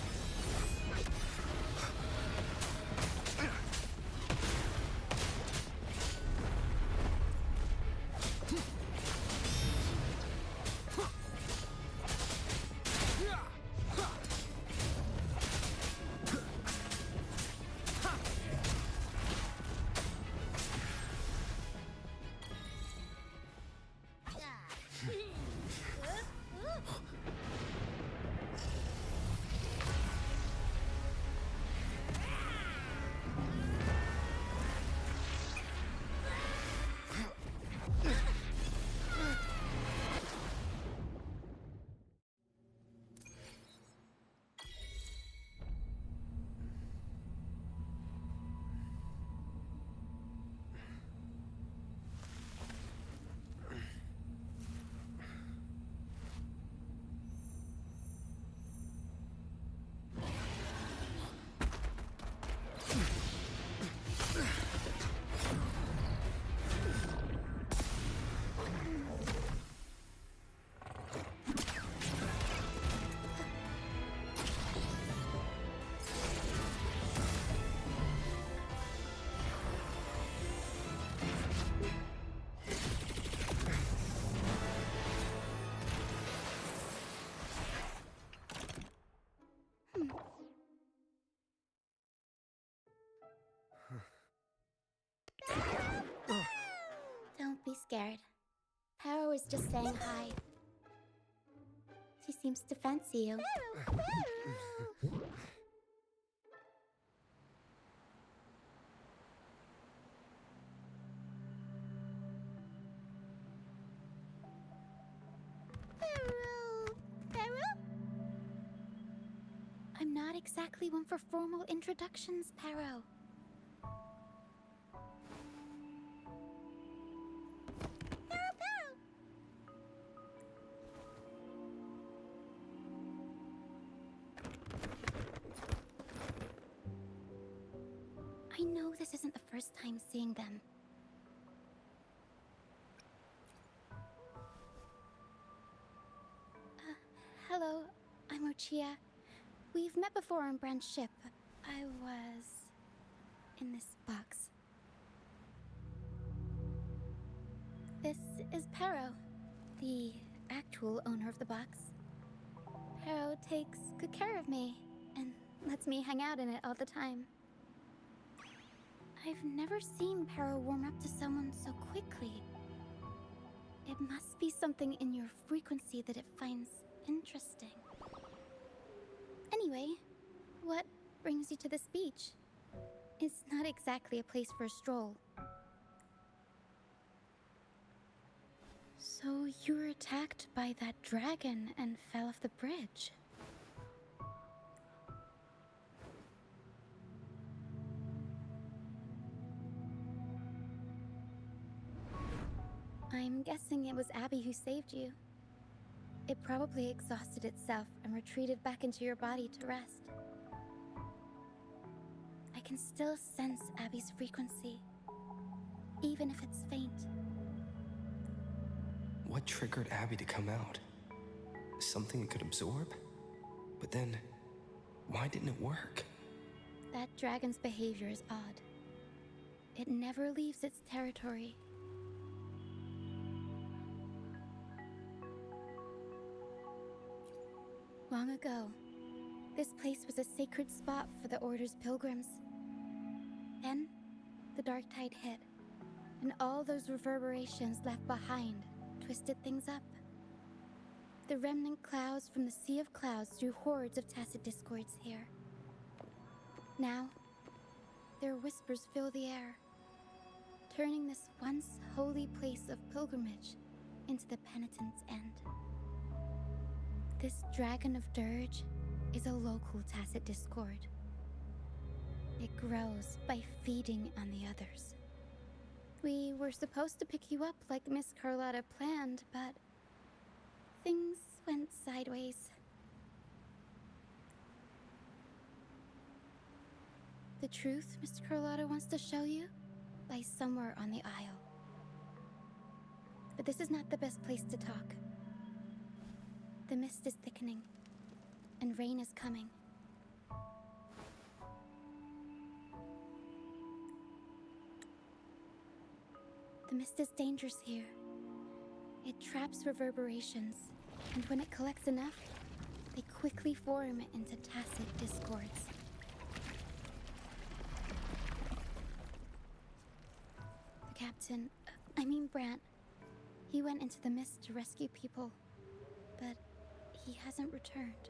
Don't be scared. Paro was just saying hi. She seems to fancy you. I'm not exactly one for formal introductions, Paro. I know this isn't the first time seeing them. Hello, I'm Ochia. We've met before on Brand's ship. I was in this box. This is Paro, the actual owner of the box. Paro takes good care of me and lets me hang out in it all the time. I've never seen Paro warm up to someone so quickly. It must be something in your frequency that it finds interesting. Anyway, what brings you to this beach? It's not exactly a place for a stroll. So you were attacked by that dragon and fell off the bridge. I'm guessing it was Abby who saved you. It probably exhausted itself and retreated back into your body to rest. I can still sense Abby's frequency, even if it's faint. What triggered Abby to come out? Something it could absorb? But then, why didn't it work? That dragon's behavior is odd. It never leaves its territory. Long ago, this place was a sacred spot for the Order's pilgrims. Then, the dark tide hit, and all those reverberations left behind twisted things up. The remnant clouds from the Sea of Clouds drew hordes of tacit discords here. Now, their whispers fill the air, turning this once holy place of pilgrimage into the penitent's end. This Dragon of Dirge is a local tacit discord. It grows by feeding on the others. We were supposed to pick you up like Miss Carlotta planned, but things went sideways. The truth Mr. Carlotta wants to show you, by lies somewhere on the Isle. But this is not the best place to talk. The mist is thickening, and rain is coming. The mist is dangerous here. It traps reverberations, and when it collects enough, they quickly form into tacit discords. The captain, Brant, he went into the mist to rescue people, but he hasn't returned.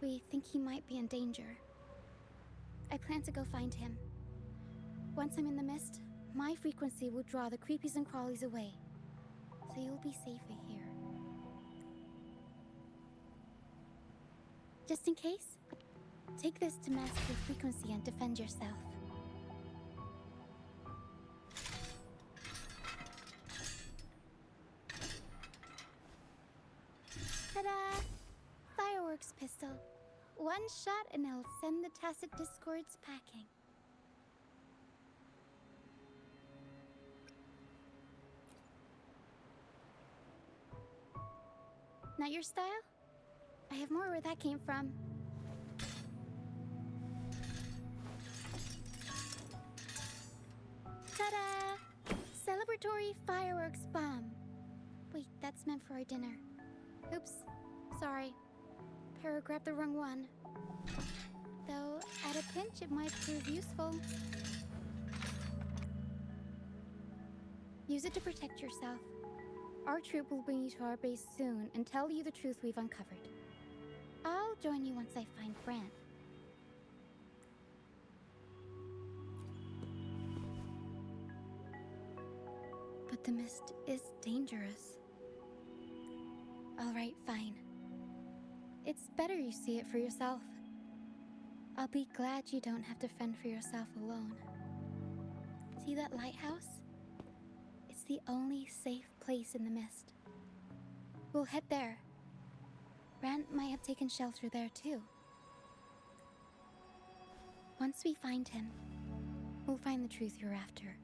We think he might be in danger. I plan to go find him. Once I'm in the mist, my frequency will draw the creepies and crawlies away, so you'll be safer here. Just in case, take this to mask your frequency and defend yourself. Ta-da! Fireworks pistol. One shot and it'll send the tacit discords packing. Not your style? I have more where that came from. Ta-da! Celebratory fireworks bomb. Wait, that's meant for our dinner. Oops, sorry. Para grabbed the wrong one. Though, at a pinch, it might prove useful. Use it to protect yourself. Our troop will bring you to our base soon and tell you the truth we've uncovered. I'll join you once I find Brant. But the mist is dangerous. All right, fine. It's better you see it for yourself. I'll be glad you don't have to fend for yourself alone. See that lighthouse? It's the only safe place in the mist. We'll head there. Brant might have taken shelter there too. Once we find him, we'll find the truth you're after.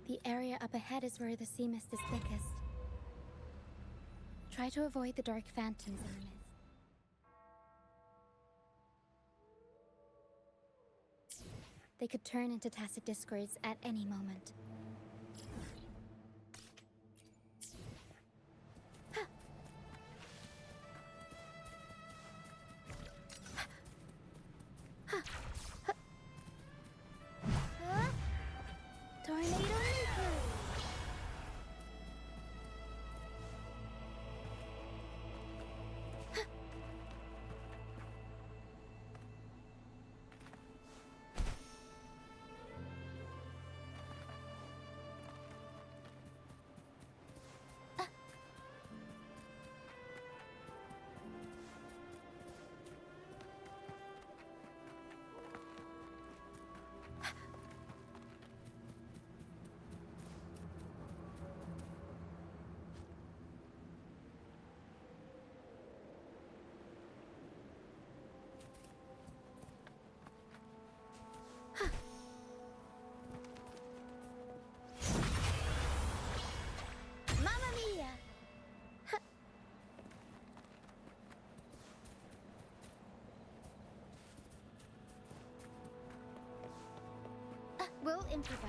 The area up ahead is where the sea mist is thickest. Try to avoid the dark phantoms in the mist. They could turn into tacit discords at any moment. Tornado Reaper! Mamma mia! We'll improvise.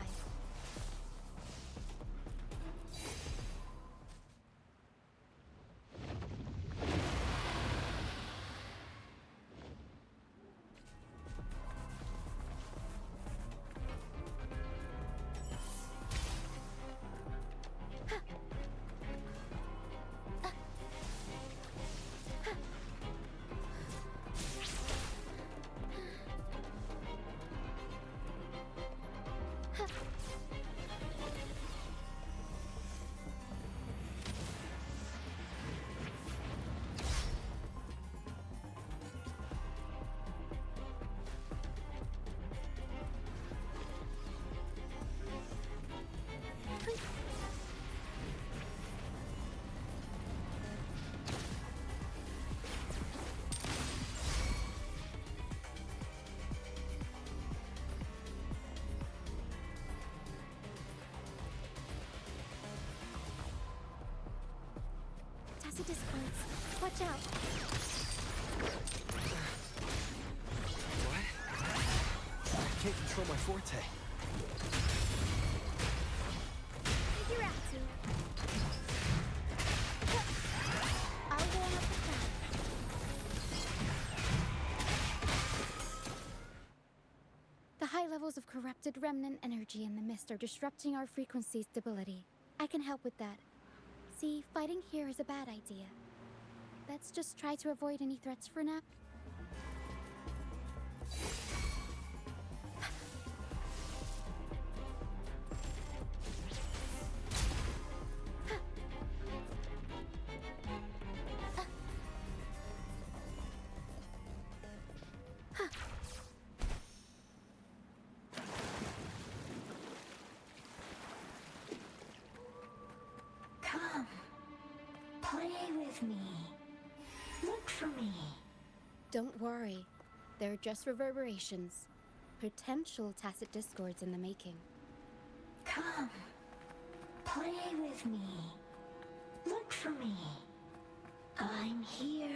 tacit discords. Watch out. What? I can't control my forte. Figure out to. I'll warm up the crowd. The high levels of corrupted remnant energy in the mist are disrupting our frequency stability. I can help with that. See, fighting here is a bad idea. Let's just try to avoid any threats for now. Come. Play with me. Look for me. Don't worry. They're just reverberations. Potential tacit discords in the making. Come. Play with me. Look for me. I'm here.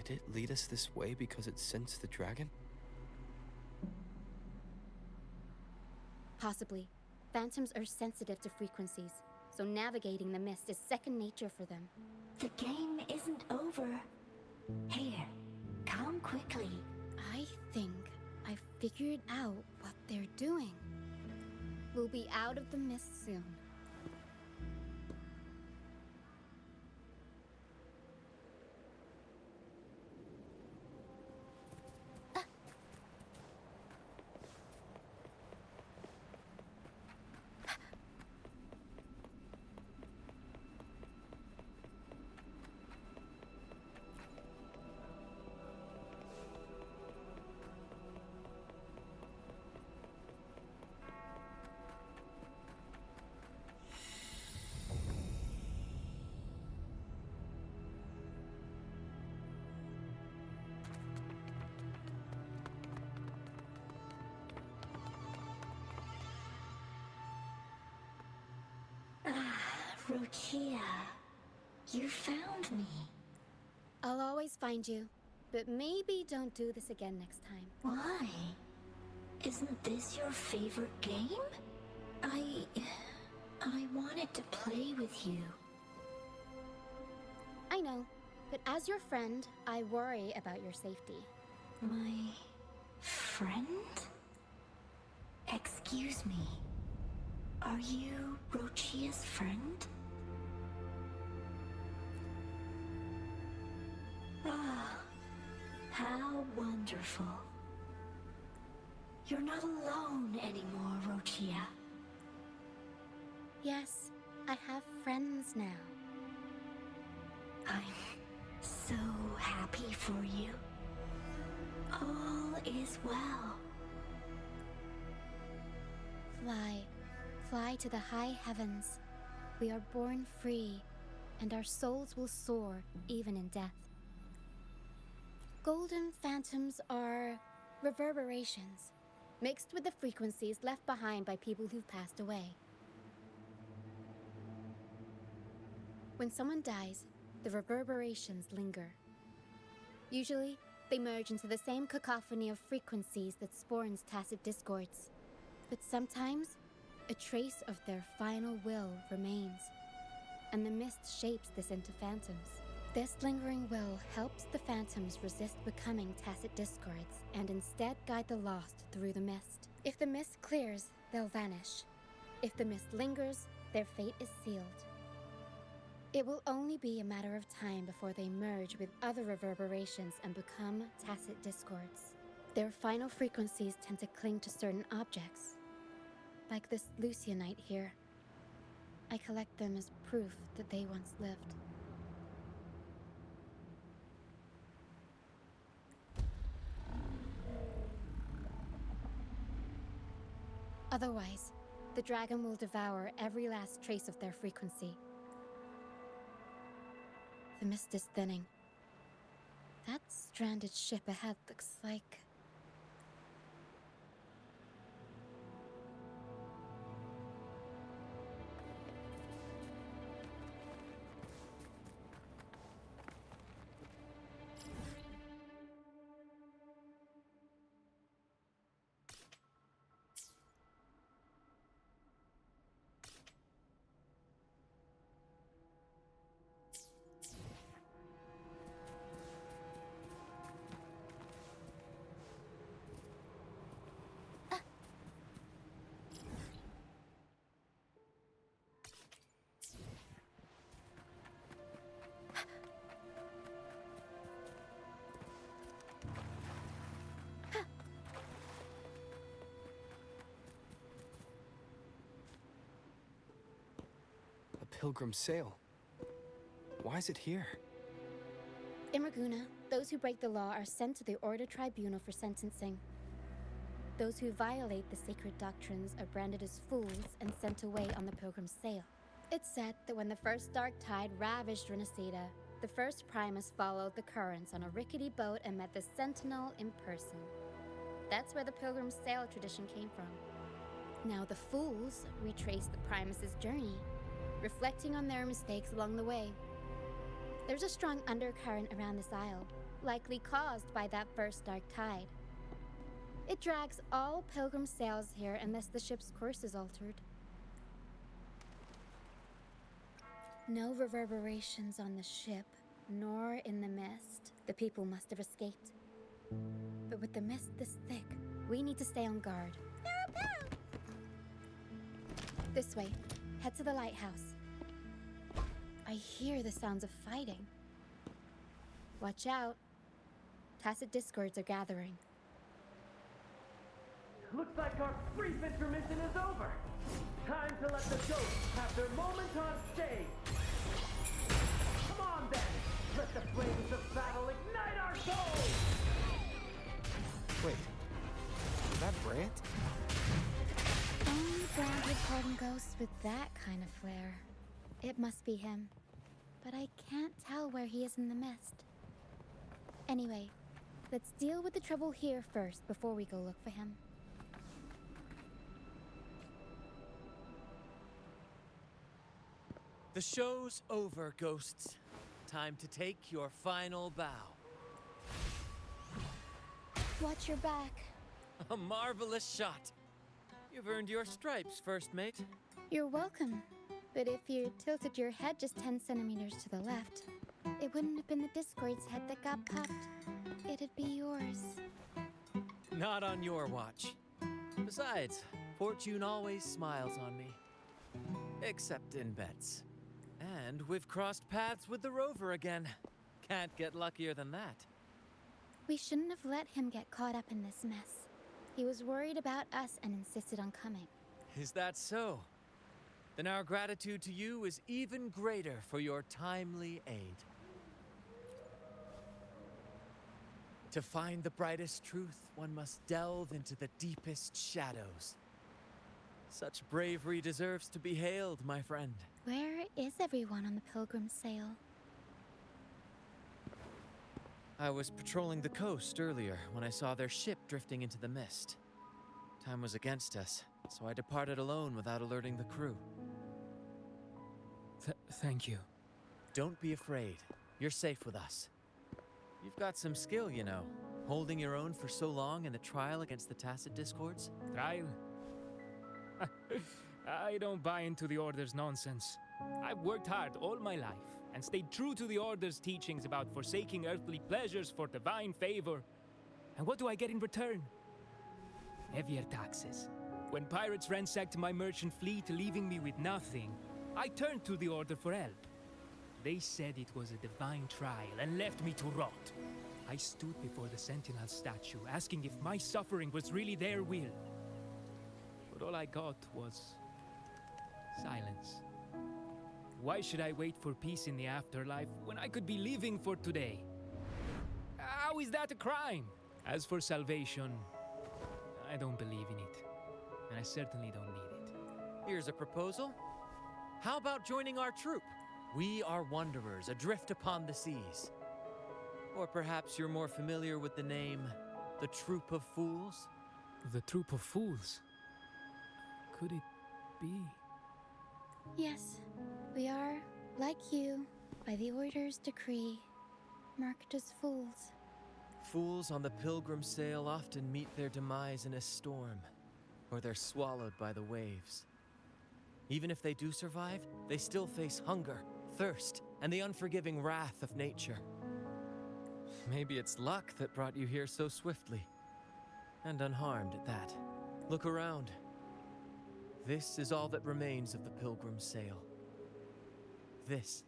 Did it lead us this way because it sensed the dragon? Possibly. Phantoms are sensitive to frequencies, so navigating the mist is second nature for them. The game isn't over. Here, come quickly. I think I've figured out what they're doing. We'll be out of the mist soon. Rochia, you found me. I'll always find you, but maybe don't do this again next time. Why? Isn't this your favorite game? I wanted to play with you. I know, but as your friend, I worry about your safety. My friend? Excuse me. Are you Rochia's friend? Ah, how wonderful. You're not alone anymore, Rochia. Yes, I have friends now. I'm so happy for you. All is well. Fly, fly to the high heavens. We are born free, and our souls will soar even in death. Golden phantoms are reverberations, mixed with the frequencies left behind by people who've passed away. When someone dies, the reverberations linger. Usually, they merge into the same cacophony of frequencies that spawns tacit discords. But sometimes, a trace of their final will remains, and the mist shapes this into phantoms. This lingering will helps the phantoms resist becoming tacit discords and instead guide the lost through the mist. If the mist clears, they'll vanish. If the mist lingers, their fate is sealed. It will only be a matter of time before they merge with other reverberations and become tacit discords. Their final frequencies tend to cling to certain objects, like this Lucianite here. I collect them as proof that they once lived. Otherwise, the dragon will devour every last trace of their frequency. The mist is thinning. That stranded ship ahead looks like... Pilgrim sail. Why is it here? In Raguna, those who break the law are sent to the Order Tribunal for sentencing. Those who violate the sacred doctrines are branded as fools and sent away on the Pilgrim's sail. It's said that when the first dark tide ravaged Renacida, the first Primus followed the currents on a rickety boat and met the Sentinel in person. That's where the Pilgrim's sail tradition came from. Now the fools retrace the Primus's journey, reflecting on their mistakes along the way. There's a strong undercurrent around this isle, likely caused by that first dark tide. It drags all pilgrim sails here unless the ship's course is altered. No reverberations on the ship, nor in the mist. The people must have escaped. But with the mist this thick, we need to stay on guard. This way. Head to the lighthouse. I hear the sounds of fighting. Watch out. Tacit discords are gathering. Looks like our brief intermission is over. Time to let the ghosts have their moment on stage. Come on then. Let the flames of battle ignite our souls. Wait. Is that Brant? Only Brant would pardon ghosts with that kind of flair. It must be him. But I can't tell where he is in the mist. Anyway, let's deal with the trouble here first before we go look for him. The show's over, ghosts. Time to take your final bow. Watch your back. A marvelous shot. You've earned your stripes, first mate. You're welcome. But if you tilted your head just 10 centimeters to the left, it wouldn't have been the Discord's head that got popped. It'd be yours. Not on your watch. Besides, fortune always smiles on me. Except in bets. And we've crossed paths with the rover again. Can't get luckier than that. We shouldn't have let him get caught up in this mess. He was worried about us and insisted on coming. Is that so? Then our gratitude to you is even greater for your timely aid. To find the brightest truth, one must delve into the deepest shadows. Such bravery deserves to be hailed, my friend. Where is everyone on the Pilgrim's sail? I was patrolling the coast earlier when I saw their ship drifting into the mist. Time was against us, so I departed alone without alerting the crew. Thank you. Don't be afraid. You're safe with us. You've got some skill, you know, holding your own for so long in the trial against the Tacit Discords. Trial? I don't buy into the Order's nonsense. I've worked hard all my life, and stayed true to the Order's teachings about forsaking earthly pleasures for divine favor. And what do I get in return? Heavier taxes. When pirates ransacked my merchant fleet, leaving me with nothing, I turned to the Order for help. They said it was a divine trial and left me to rot. I stood before the Sentinel statue, asking if my suffering was really their will. But all I got was silence. Why should I wait for peace in the afterlife when I could be living for today? How is that a crime? As for salvation, I don't believe in it. And I certainly don't need it. Here's a proposal. How about joining our troop? We are wanderers adrift upon the seas. Or perhaps you're more familiar with the name, the Troop of Fools? The Troop of Fools? Could it be? Yes, we are, like you, by the Order's decree, marked as fools. Fools on the pilgrim sail often meet their demise in a storm, or they're swallowed by the waves. Even if they do survive, they still face hunger, thirst, and the unforgiving wrath of nature. Maybe it's luck that brought you here so swiftly, and unharmed at that. Look around. This is all that remains of the pilgrim sail. This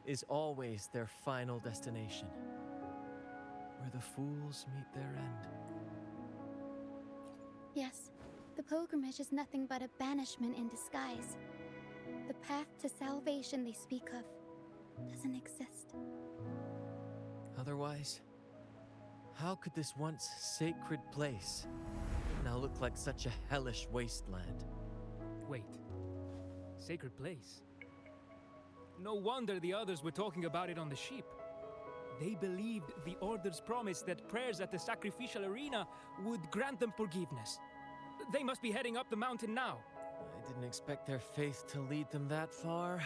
is always their final destination, where the fools meet their end. Yes, the pilgrimage is nothing but a banishment in disguise. The path to salvation they speak of doesn't exist. Otherwise, how could this once sacred place now look like such a hellish wasteland? Wait. Sacred place? No wonder the others were talking about it on the ship. They believed the Order's promise that prayers at the sacrificial arena would grant them forgiveness. They must be heading up the mountain now. I didn't expect their faith to lead them that far.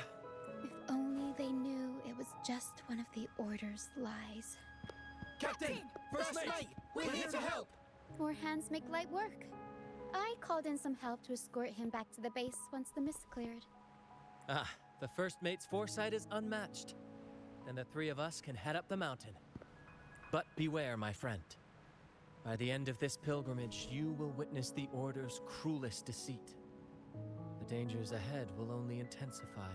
If only they knew it was just one of the Order's lies. Captain! First Mate! We're here to help! More hands make light work. I called in some help to escort him back to the base once the mist cleared. Ah, the First Mate's foresight is unmatched. And the three of us can head up the mountain. But beware, my friend. By the end of this pilgrimage, you will witness the Order's cruelest deceit. The dangers ahead will only intensify.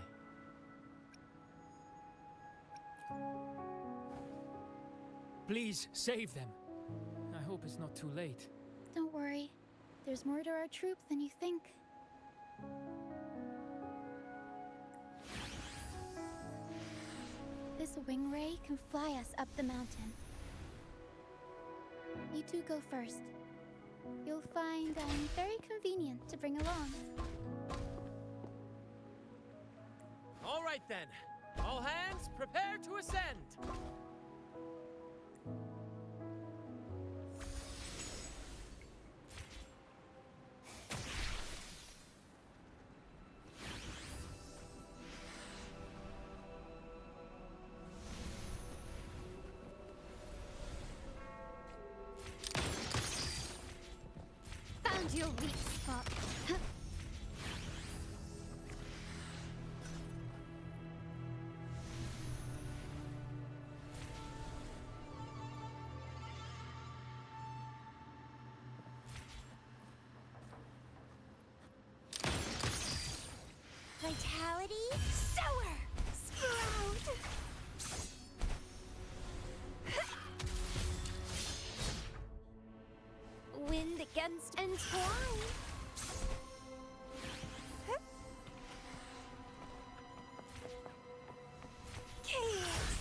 Please, save them. I hope it's not too late. Don't worry. There's more to our troop than you think. This wing ray can fly us up the mountain. You two go first. You'll find I'm very convenient to bring along. All right then. All hands, prepare to ascend. Found your weak spot. Vitality, sower, sprout. Wind against entwine. Chaos.